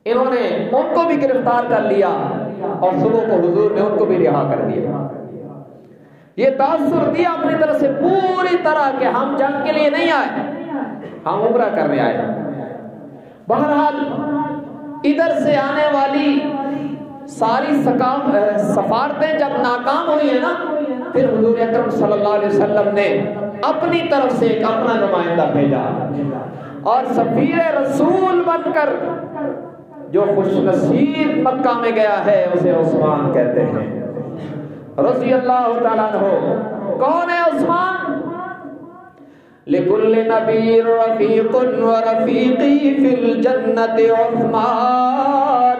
انہوں نے ان کو بھی گرفتار کر لیا اور صبح کو حضور نے ان کو بھی رہا کر دیا۔ یہ تاثر دیا اپنی طرف سے پوری طرح کہ ہم جنگ کے لیے نہیں آئے، ہم عمرہ کرنے آئے۔ بہرحال ادھر سے آنے والی ساری سفارتیں جب ناکام ہوئی ہیں نا، پھر حضور اکرم صلی اللہ علیہ وسلم نے اپنی طرف سے ایک اپنا نمائندہ بھیجا، اور سفیر رسول بن کر جو خوش نصیب مکہ میں گیا ہے اسے عثمان کہتے ہیں رضی اللہ تعالیٰ عنہ۔ کون ہے عثمان؟ لِكُلِّ نَبِيٍّ رَفِيقٌ وَرَفِيقِي فِي الْجَنَّةِ عثمان۔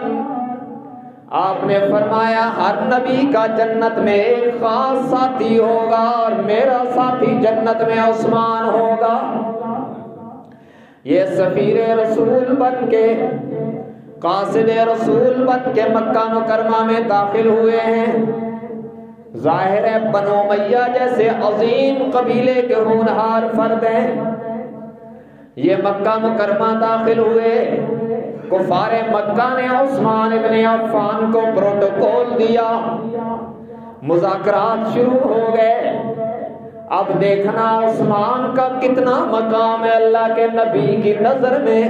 آپ نے فرمایا ہر نبی کا جنت میں ایک خاص ساتھی ہوگا، اور میرا ساتھی جنت میں عثمان ہوگا۔ یہ سفیر رسول بن کے، قاصد رسول بن کے مکہ مکرمہ میں داخل ہوئے ہیں۔ ظاہر ہے بنو امیہ جیسے عظیم قبیلے کے ہونہار فرد ہیں، یہ مکہ مکرمہ داخل ہوئے۔ کفار مکہ نے عثمان ابن عفان کو پروٹوکول دیا، مذاکرات شروع ہو گئے۔ اب دیکھنا عثمان کا کتنا مقام ہے اللہ کے نبی کی نظر میں۔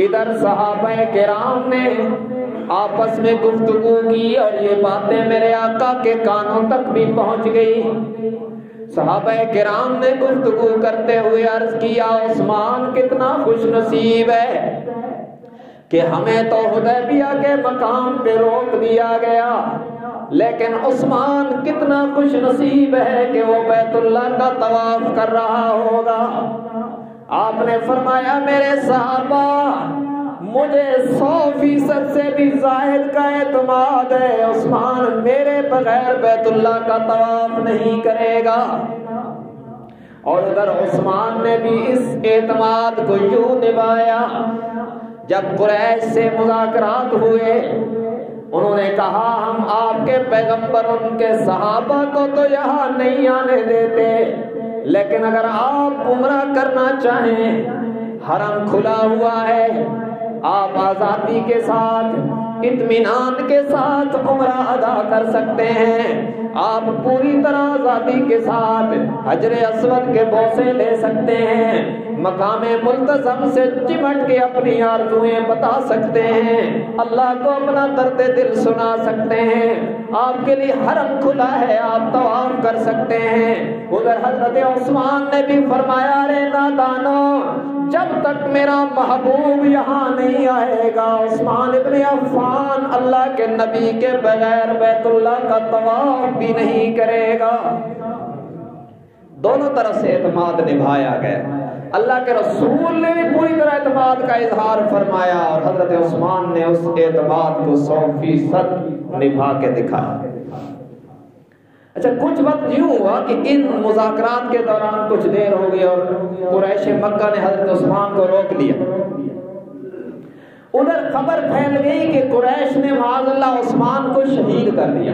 ادھر صحابہ کرام نے آپس میں گفتگو کی، اور یہ باتیں میرے آقا کے کانوں تک بھی پہنچ گئی۔ صحابہ کرام نے گفتگو کرتے ہوئے عرض کیا عثمان کتنا خوش نصیب ہے کہ ہمیں تو حدیبیہ کے مقام پہ روک دیا گیا، لیکن عثمان کتنا خوش نصیب ہے کہ وہ بیت اللہ کا طواف کر رہا ہوگا۔ آپ نے فرمایا میرے صحابہ، مجھے 100% سے بھی زائد کا اعتماد ہے، عثمان میرے بغیر بیت اللہ کا طواف نہیں کرے گا۔ اور ادھر عثمان نے بھی اس اعتماد کو یوں نبھایا۔ جب قریش سے مذاکرات ہوئے، انہوں نے کہا ہم آپ کے پیغمبر ان کے صحابہ کو تو یہاں نہیں آنے دیتے، لیکن اگر آپ عمرہ کرنا چاہیں حرم کھلا ہوا ہے، آپ آزادی کے ساتھ اطمینان کے ساتھ عمرہ ادا کر سکتے ہیں، آپ پوری طرح آزادی کے ساتھ حجر اسود کے بوسے لے سکتے ہیں، مقام ملتزم سے چمٹ کے اپنی آرزویں بتا سکتے ہیں، اللہ کو اپنا درد دل سنا سکتے ہیں، آپ کے لیے حرم کھلا ہے، آپ طواف کر سکتے ہیں۔ ادھر حضرت عثمان نے بھی فرمایا رے نادانو، جب تک میرا محبوب یہاں نہیں آئے گا عثمان ابن عفان اللہ کے نبی کے بغیر بیت اللہ کا طواف بھی نہیں کرے گا۔ دونوں طرف سے اعتماد نبھایا گیا۔ اللہ کے رسول نے بھی پوری طرح اعتماد کا اظہار فرمایا اور حضرت عثمان نے اس اعتماد کو 100% نبھا کے دکھایا۔ اچھا کچھ وقت یوں ہوا کہ ان مذاکرات کے دوران کچھ دیر ہو گئی اور قریش مکہ نے حضرت عثمان کو روک لیا۔ ادھر خبر پھیل گئی کہ قریش نے معاذ اللہ عثمان کو شہید کر دیا۔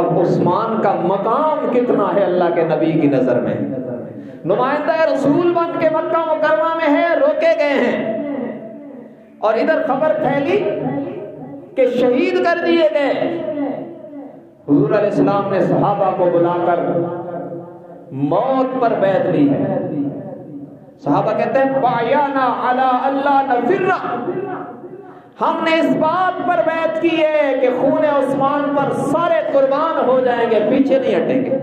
اب عثمان کا مقام کتنا ہے اللہ کے نبی کی نظر میں؟ نمائندہ رسول بن کے مکہ مکرمہ میں ہے، روکے گئے ہیں، اور ادھر خبر پھیلی کہ شہید کر دیے گئے۔ حضور علیہ السلام نے صحابہ کو بلا کر موت پر بیعت لی ہے۔ صحابہ کہتے ہیں بایانا علی اللہ نفر، ہم نے اس بات پر بیعت کی ہے کہ خون عثمان پر سارے قربان ہو جائیں گے، پیچھے نہیں ہٹیں گے۔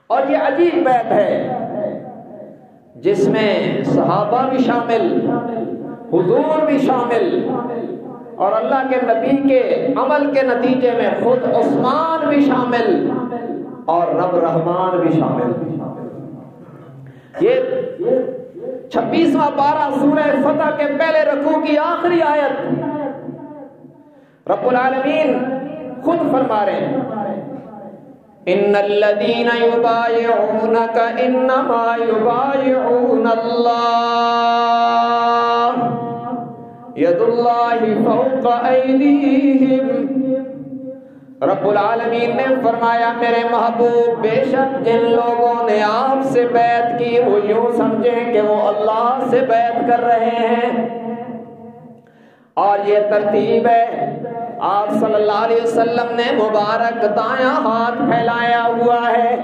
اور یہ عجیب بیعت ہے جس میں صحابہ بھی شامل، حضور بھی شامل، اور اللہ کے نبی کے عمل کے نتیجے میں خود عثمان بھی شامل اور رب رحمان بھی شامل۔ یہ 26واں پارہ سورہ فتح کے پہلے رکوع کی آخری آیت، رب العالمین خود فرما رہے ہیں ان الذین یبایعونک انما یبایعون اللہ ید اللہ فوق ایدیہم۔ رب العالمین نے فرمایا میرے محبوب بے شک جن لوگوں نے آپ سے بیعت کی وہ یوں سمجھیں کہ وہ اللہ سے بیعت کر رہے ہیں۔ اور یہ ترتیب ہے، آپ صلی اللہ علیہ وسلم نے مبارک دایاں ہاتھ پھیلایا ہوا ہے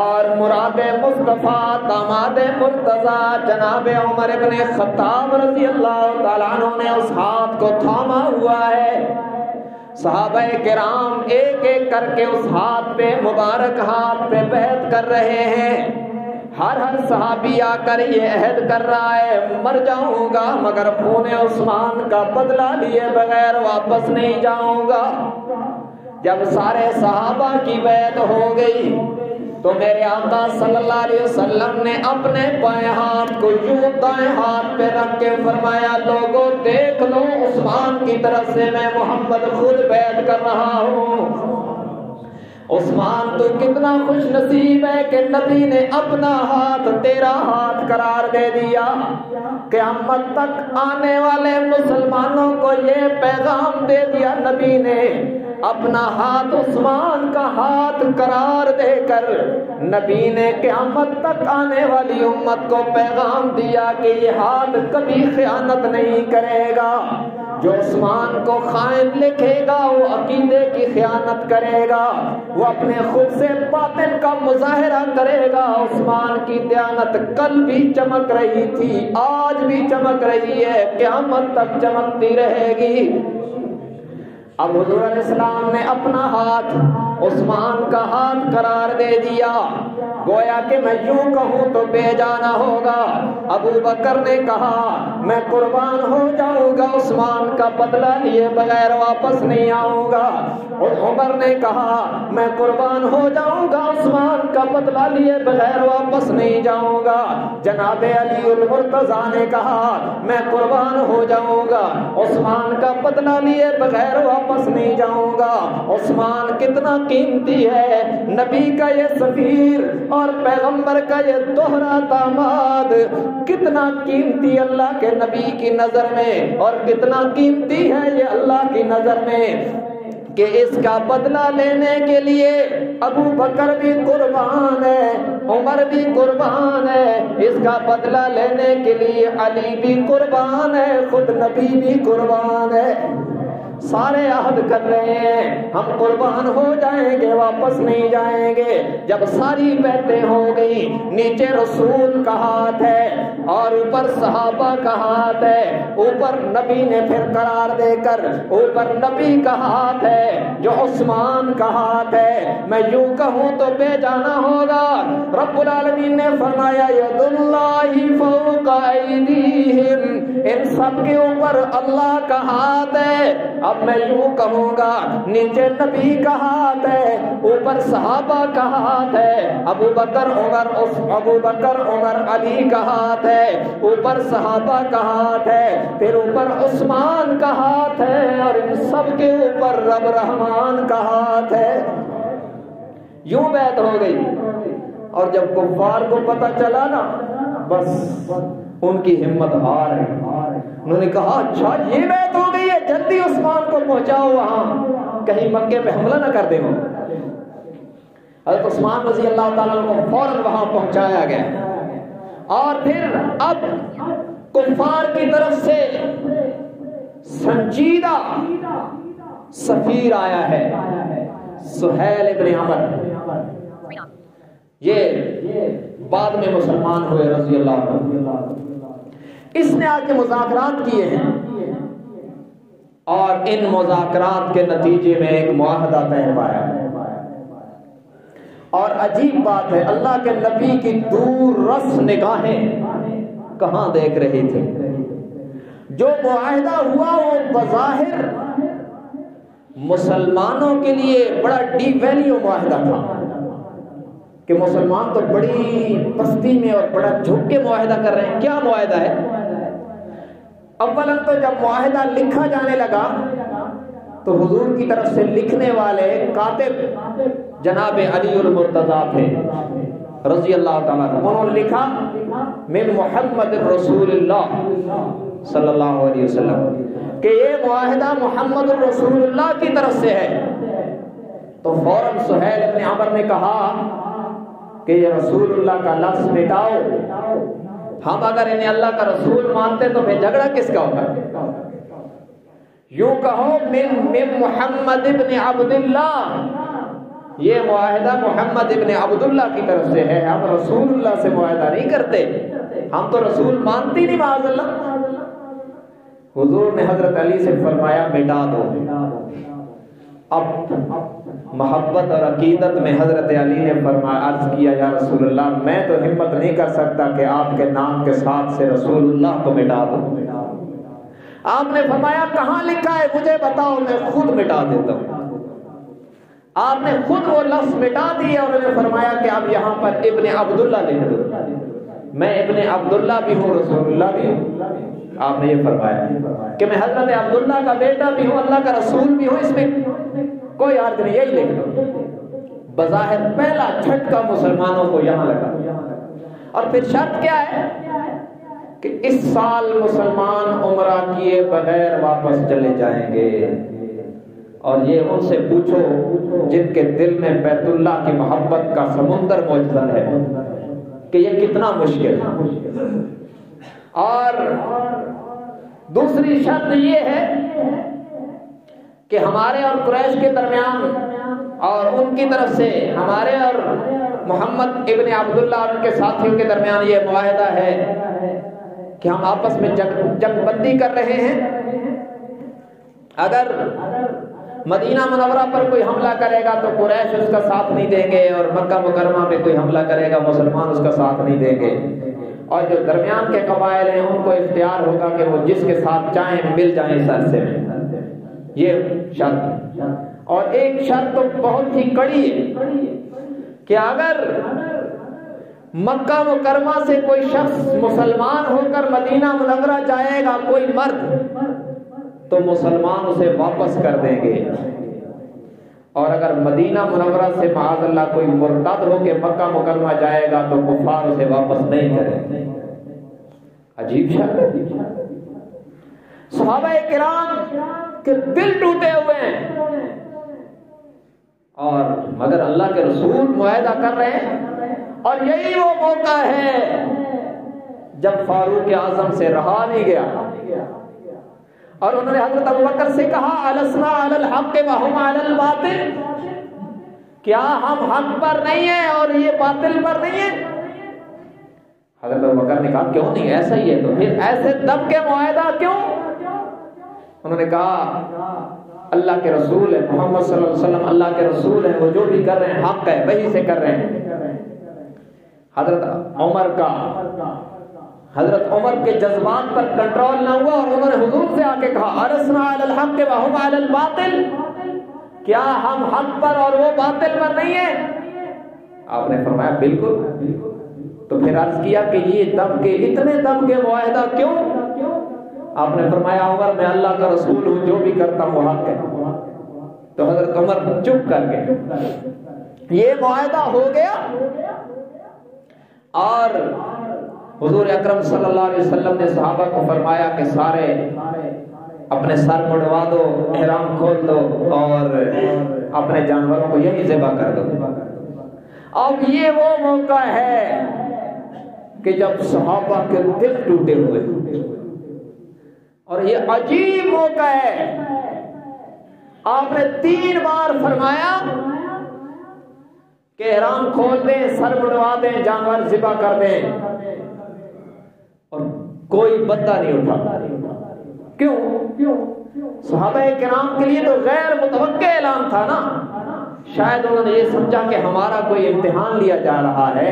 اور مراد مصطفیٰ داماد مرتضیٰ جناب عمر بن خطاب رضی اللہ تعالیٰ عنہ نے اس ہاتھ کو تھاما ہوا ہے۔ صحابہ کرام ایک ایک کر کے اس ہاتھ پہ مبارک ہاتھ پہ بیعت کر رہے ہیں۔ ہر صحابی آ کر یہ عہد کر رہا ہے مر جاؤں گا مگر خون عثمان کا بدلہ لیے بغیر واپس نہیں جاؤں گا۔ جب سارے صحابہ کی بیعت ہو گئی تو میرے آقا صلی اللہ علیہ وسلم نے اپنے بائیں ہاتھ کو یوں دائیں ہاتھ پہ رکھ کے فرمایا لوگوں دیکھ لو عثمان کی طرف سے میں محمد خود بیعت کر رہا ہوں۔ عثمان تو کتنا خوش نصیب ہے کہ نبی نے اپنا ہاتھ تیرا ہاتھ قرار دے دیا۔ قیامت تک آنے والے مسلمانوں کو یہ پیغام دے دیا نبی نے، اپنا ہاتھ عثمان کا ہاتھ قرار دے کر نبی نے قیامت تک آنے والی امت کو پیغام دیا کہ یہ ہاتھ کبھی خیانت نہیں کرے گا۔ جو عثمان کو خائن لکھے گا وہ عقیدے کی خیانت کرے گا، وہ اپنے خود سے باطن کا مظاہرہ کرے گا۔ عثمان کی دیانت کل بھی چمک رہی تھی، آج بھی چمک رہی ہے، قیامت تک چمکتی رہے گی۔ اب حضور علیہ السلام نے اپنا ہاتھ عثمان کا ہاتھ قرار دے دیا، گویا کہ میں یوں کہوں تو بے جانا ہوگا۔ ابو بکر نے کہا میں قربان ہو جاؤں گا، عثمان کا بدلہ لیے بغیر واپس نہیں آؤں گا۔ اور عمر نے کہا میں قربان ہو جاؤں گا، عثمان کا بدلہ لیے بغیر واپس نہیں جاؤں گا۔ جناب علی المرتضیٰ نے کہا میں قربان ہو جاؤں گا، عثمان کا بدلہ لیے بغیر واپس نہیں جاؤں گا۔ عثمان کتنا قیمتی ہے، نبی کا یہ سفیر اور پیغمبر کا یہ دوہرا داماد کتنا قیمتی اللہ کے نبی کی نظر میں، اور کتنا قیمتی ہے یہ اللہ کی نظر میں کہ اس کا بدلہ لینے کے لیے ابو بکر بھی قربان ہے، عمر بھی قربان ہے، اس کا بدلہ لینے کے لیے علی بھی قربان ہے، خود نبی بھی قربان ہے۔ سارے عہد کر رہے ہیں ہم قربان ہو جائیں گے، واپس نہیں جائیں گے۔ جب ساری بیعتیں ہو گئی، نیچے رسول کا ہاتھ ہے اور اوپر صحابہ کا ہاتھ ہے، اوپر نبی نے پھر قرار دے کر اوپر نبی کا ہاتھ ہے جو عثمان کا ہاتھ ہے۔ میں یوں کہوں تو بے جانا ہوگا، رب العالمین نے فرمایا ید اللہ فوق ایدیہم، ان سب کے اوپر اللہ کا ہاتھ ہے۔ اب میں یوں کہوں گا، نیچے نبی کا ہاتھ ہے، اوپر صحابہ کا ہاتھ ہے، ابو بکر عمر علی کا ہاتھ ہے، اوپر صحابہ کا ہاتھ ہے، پھر اوپر عثمان کا ہاتھ ہے، اور ان سب کے اوپر رب رحمان کا ہاتھ ہے۔ یوں بیعت ہو گئی۔ اور جب کفار کو پتہ چلا نا، بس ان کی ہمت ہار ہے۔ انہوں نے کہا اچھا یہ بیعت ہو گئی ہے، جلدی عثمان کو پہنچاؤ وہاں، کہیں مکے پہ حملہ نہ کر دیں وہ۔ حضرت عثمان رضی اللہ تعالیٰ کو فوراً وہاں پہنچایا گیا، اور پھر اب کفار کی طرف سے سنجیدہ سفیر آیا ہے، سہیل ابن عمر، یہ بعد میں مسلمان ہوئے رضی اللہ عنہ۔ اس نے آ کے مذاکرات کیے ہیں، اور ان مذاکرات کے نتیجے میں ایک معاہدہ طے پایا۔ اور عجیب بات ہے، اللہ کے نبی کی دور رس نگاہیں کہاں دیکھ رہی تھی؟ جو معاہدہ ہوا وہ بظاہر مسلمانوں کے لیے بڑا ڈیپ ویلیو معاہدہ تھا، کہ مسلمان تو بڑی پستی میں اور بڑا جھک کے معاہدہ کر رہے ہیں۔ کیا معاہدہ ہے؟ اولاً تو جب معاہدہ لکھا جانے لگا تو حضور کی طرف سے لکھنے والے کاتب جناب علی المرتضیٰ تھے رضی اللہ تعالیٰ عنہ۔ انہوں نے لکھا من محمد رسول اللہ صلی اللہ علیہ وسلم، کہ یہ معاہدہ محمد رسول اللہ کی طرف سے ہے۔ تو فوراً سہیل ابن عمر نے کہا کہ یہ رسول اللہ کا لفظ مٹاؤ، ہم اگر انہیں اللہ کا رسول مانتے تو پھر جھگڑا کس کا ہوتا؟ یوں کہو من محمد ابن عبداللہ، یہ معاہدہ محمد ابن عبداللہ کی طرف سے ہے، ہم رسول اللہ سے معاہدہ نہیں کرتے، ہم تو رسول مانتے نہیں معاذ اللہ۔ حضور نے حضرت علی سے فرمایا مٹا دو۔ اب محبت اور عقیدت میں حضرت علی نے فرمایا، عرض کیا یا رسول اللہ میں تو ہمت نہیں کر سکتا کہ آپ کے نام کے ساتھ سے رسول اللہ کو مٹا دوں۔ آپ نے فرمایا کہاں لکھا ہے مجھے بتاؤ، میں خود مٹا دیتا ہوں۔ آپ نے خود وہ لفظ مٹا دیا، اور انہوں نے فرمایا کہ اب یہاں پر ابن عبداللہ لکھ دو، میں ابن عبداللہ بھی ہوں رسول اللہ بھی ہوں۔ آپ نے یہ فرمایا کہ میں حضرت عبداللہ کا بیٹا بھی ہوں، اللہ کا رسول بھی ہوں، اس میں کوئی حرج نہیں، یہی لکھ دو۔ بظاہر پہلا جھٹکا مسلمانوں کو یہاں لگا۔ اور پھر شرط کیا ہے کہ اس سال مسلمان عمرہ کیے بغیر واپس چلے جائیں گے، اور یہ ان سے پوچھو جن کے دل میں بیت اللہ کی محبت کا سمندر موجود ہے کہ یہ کتنا مشکل ہے۔ اور دوسری شرط یہ ہے کہ ہمارے اور قریش کے درمیان اور ان کی طرف سے ہمارے اور محمد ابن عبداللہ اور ان کے ساتھیوں کے درمیان یہ معاہدہ ہے کہ ہم آپس میں جنگ بندی کر رہے ہیں۔ اگر مدینہ منورہ پر کوئی حملہ کرے گا تو قریش اس کا ساتھ نہیں دیں گے، اور مکہ مکرمہ میں کوئی حملہ کرے گا مسلمان اس کا ساتھ نہیں دیں گے، اور جو درمیان کے قبائل ہیں ان کو اختیار ہوگا کہ وہ جس کے ساتھ چاہیں مل جائیں اس عرصے میں۔ یہ شرط ہے۔ اور ایک شرط تو بہت ہی کڑی ہے کہ اگر مکہ مکرمہ سے کوئی شخص مسلمان ہو کر مدینہ منورہ جائے گا، کوئی مرد، تو مسلمان اسے واپس کر دیں گے، اور اگر مدینہ منورہ سے معاذ اللہ کوئی مرتد ہو کے مکہ مکرمہ جائے گا تو کفار اسے واپس نہیں کریں گے۔ عجیب شرط ہے۔ صحابہ کرام کے دل ٹوٹے ہوئے ہیں، اور مگر اللہ کے رسول معاہدہ کر رہے ہیں، اور یہی وہ موقع ہے جب فاروق اعظم سے رہا نہیں گیا، اور انہوں نے حضرت ابوبکر سے کہا السنا علی الحق وہم علی الباطل، کیا ہم حق پر نہیں ہیں اور یہ باطل پر نہیں ہیں؟ حضرت ابوبکر نے کہا کیوں نہیں، ایسا ہی ہے، تو پھر ایسے دب کے معاہدہ کیوں؟ انہوں نے کہا اللہ کے رسول ہے، محمد صلی اللہ علیہ وسلم اللہ کے رسول ہیں، وہ جو بھی کر رہے ہیں حق ہے، وہی سے کر رہے ہیں۔ حضرت عمر کا حضرت عمر کے جذبات پر کنٹرول نہ ہوا اور انہوں نے حضور سے آ کے کہا ارسنا علی الحق وهم علی الباطل، کیا ہم حق پر اور وہ باطل پر نہیں ہیں؟ آپ نے فرمایا بالکل۔ تو پھر عرض کیا کہ یہ دب کے اتنے دب کے معاہدہ کیوں؟ آپ نے فرمایا عمر میں اللہ کا رسول ہوں، جو بھی کرتا ہوں حق ہے۔ تو حضرت عمر چپ کر گئے۔ یہ معاہدہ ہو گیا اور حضور اکرم صلی اللہ علیہ وسلم نے صحابہ کو فرمایا کہ سارے اپنے سر مڑوا دو، احرام کھول دو اور اپنے جانوروں کو یہی ذبح کر دو۔ اب یہ وہ موقع ہے کہ جب صحابہ کے دل ٹوٹے ہوئے، اور یہ عجیب موقع ہے۔ آپ نے 3 بار فرمایا کہ احرام کھول دیں، سر مڑوا دیں، جانور ذبح کر دیں، اور کوئی بندہ نہیں اٹھا۔ کیوں؟ صحابہ کرام کے لیے تو غیر متوقع اعلان تھا نا۔ شاید انہوں نے یہ سمجھا کہ ہمارا کوئی امتحان لیا جا رہا ہے،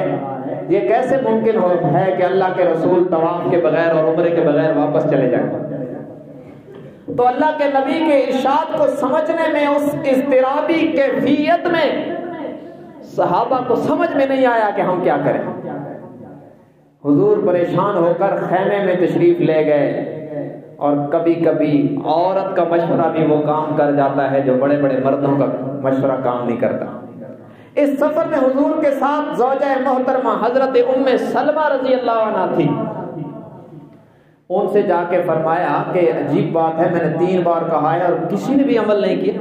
یہ کیسے ممکن ہے کہ اللہ کے رسول طواف کے بغیر اور عمرے کے بغیر واپس چلے جائیں۔ تو اللہ کے نبی کے ارشاد کو سمجھنے میں، اس اضطرابی کیفیت میں صحابہ کو سمجھ میں نہیں آیا کہ ہم کیا کریں۔ حضور پریشان ہو کر خیمے میں تشریف لے گئے، اور کبھی کبھی عورت کا مشورہ بھی وہ کام کر جاتا ہے جو بڑے بڑے مردوں کا مشورہ کام نہیں کرتا۔ اس سفر میں حضور کے ساتھ زوجہ محترمہ حضرت ام سلمہ رضی اللہ عنہا تھی۔ ان سے جا کے فرمایا کہ عجیب بات ہے، میں نے 3 بار کہا ہے اور کسی نے بھی عمل نہیں کیا۔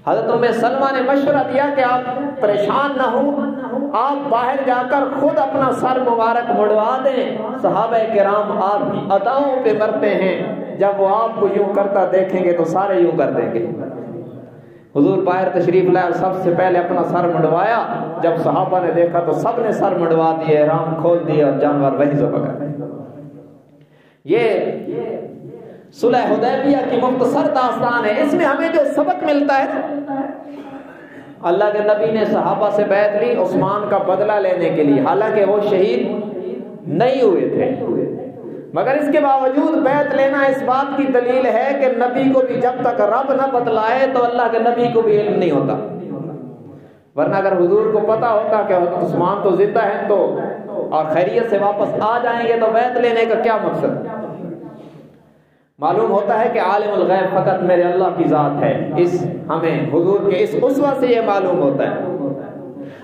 حضرت ام سلمہ نے مشورہ دیا کہ آپ پریشان نہ ہوں، آپ باہر جا کر خود اپنا سر مبارک مڑوا دیں۔ صحابہ کرام آپ کی اداؤں پہ مرتے ہیں، جب وہ آپ کو یوں کرتا دیکھیں گے تو سارے یوں کر دیں گے۔ حضور باہر تشریف لائے اور سب سے پہلے اپنا سر مڑوایا۔ جب صحابہ نے دیکھا تو سب نے سر مڑوا دیے، احرام کھول دیا اور جانور وہی ذبح کر دیا۔ یہ صلح حدیبیہ کی مختصر داستان ہے۔ اس میں ہمیں جو سبق ملتا ہے، اللہ کے نبی نے صحابہ سے بیعت لی عثمان کا بدلہ لینے کے لیے، حالانکہ وہ شہید نہیں ہوئے تھے، مگر اس کے باوجود بیعت لینا اس بات کی دلیل ہے کہ نبی کو بھی جب تک رب نہ بتلائے تو اللہ کے نبی کو بھی علم نہیں ہوتا۔ ورنہ اگر حضور کو پتا ہوتا کہ عثمان تو زندہ ہیں تو اور خیریت سے واپس آ جائیں گے تو بیعت لینے کا کیا مقصد؟ معلوم ہوتا ہے کہ عالم الغیب فقط میرے اللہ کی ذات ہے۔ ہمیں حضور کے اس اسوہ سے یہ معلوم ہوتا ہے۔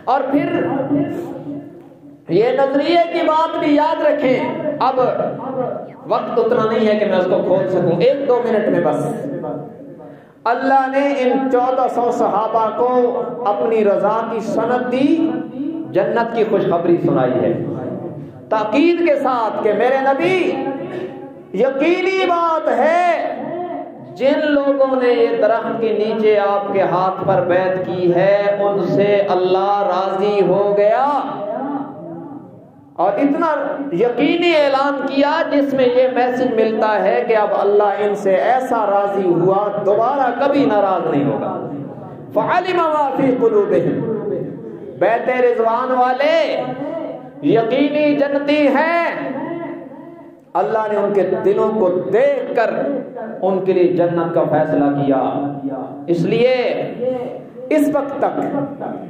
اور پھر یہ نظریے کی بات بھی یاد رکھیں۔ اب وقت اتنا نہیں ہے کہ میں اس کو کھول سکوں، 1-2 منٹ میں بس۔ اللہ نے ان 1400 صحابہ کو اپنی رضا کی سند دی، جنت کی خوشخبری سنائی ہے تاکید کے ساتھ کہ میرے نبی، یقینی بات ہے جن لوگوں نے یہ درخت کے نیچے آپ کے ہاتھ پر بیعت کی ہے ان سے اللہ راضی ہو گیا۔ اور اتنا یقینی اعلان کیا جس میں یہ میسج ملتا ہے کہ اب اللہ ان سے ایسا راضی ہوا دوبارہ کبھی ناراض نہیں ہوگا۔ فعلم ما فی قلوبہم، بیت رضوان والے یقینی جنتی ہیں، اللہ نے ان کے دلوں کو دیکھ کر ان کے لیے جنت کا فیصلہ کیا۔ اس لیے اس وقت تک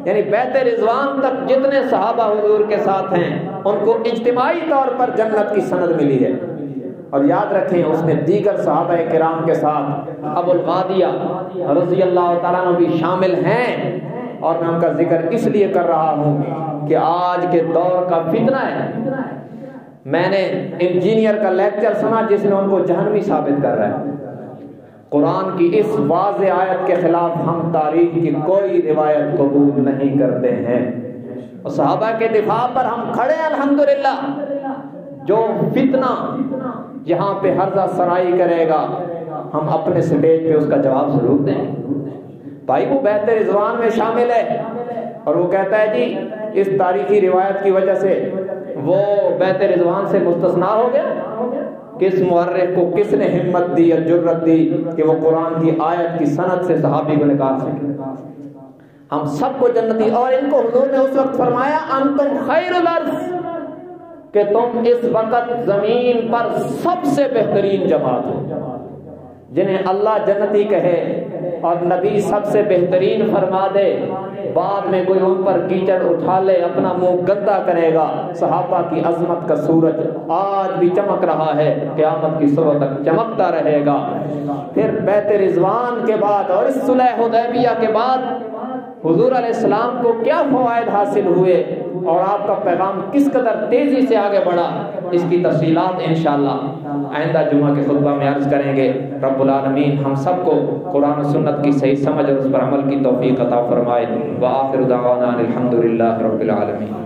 یعنی بیت رضوان تک جتنے صحابہ حضور کے ساتھ ہیں ان کو اجتماعی طور پر جنت کی سند ملی ہے۔ اور یاد رکھیں اس میں دیگر صحابہ کرام کے ساتھ ابو الغادیہ رضی اللہ تعالیٰ عنہ بھی شامل ہیں، اور میں ان کا ذکر اس لیے کر رہا ہوں کہ آج کے دور کا فتنہ ہے۔ میں نے انجینئر کا لیکچر سنا جس میں ان کو جہنمی ثابت کر رہا ہے۔ قرآن کی اس واضح آیت کے خلاف ہم تاریخ کی کوئی روایت قبول نہیں کرتے ہیں، اور صحابہ کے دفاع پر ہم کھڑے ہیں الحمدللہ۔ جو فتنہ جہاں پہ ہرزہ سرائی کرے گا ہم اپنے سٹیج پہ اس کا جواب ضرور دیں۔ بھائی وہ بیت رضوان میں شامل ہے اور وہ کہتا ہے جی اس تاریخی روایت کی وجہ سے وہ بیت رضوان سے مستثنا ہو گیا۔ کس مورخ کو کس نے ہمت دی یا جرت دی کہ وہ قرآن کی آیت کی سند سے صحابی کو نکال سکے؟ ہم سب کو جنتی، اور ان کو حضور نے اس وقت فرمایا انتم خیر الارض، کہ تم اس وقت زمین پر سب سے بہترین جماعت ہو، جنہیں اللہ جنتی کہے اور نبی سب سے بہترین فرما دے، بعد میں کوئی ان پر کیچڑ اٹھا لے اپنا منہ گندا کرے گا۔ صحابہ کی عظمت کا سورج آج بھی چمک رہا ہے، قیامت کی صبح تک چمکتا رہے گا۔ پھر بیت رضوان کے بعد اور اس صلح حدیبیہ کے بعد حضور علیہ السلام کو کیا فوائد حاصل ہوئے اور آپ کا پیغام کس قدر تیزی سے آگے بڑھا، اس کی تفصیلات انشاءاللہ آئندہ جمعہ کے خطبہ میں عرض کریں گے۔ رب العالمین ہم سب کو قرآن و سنت کی صحیح سمجھ اور اس پر عمل کی توفیق عطا فرمائے۔ وآخر دعوانا الحمدللہ رب العالمین۔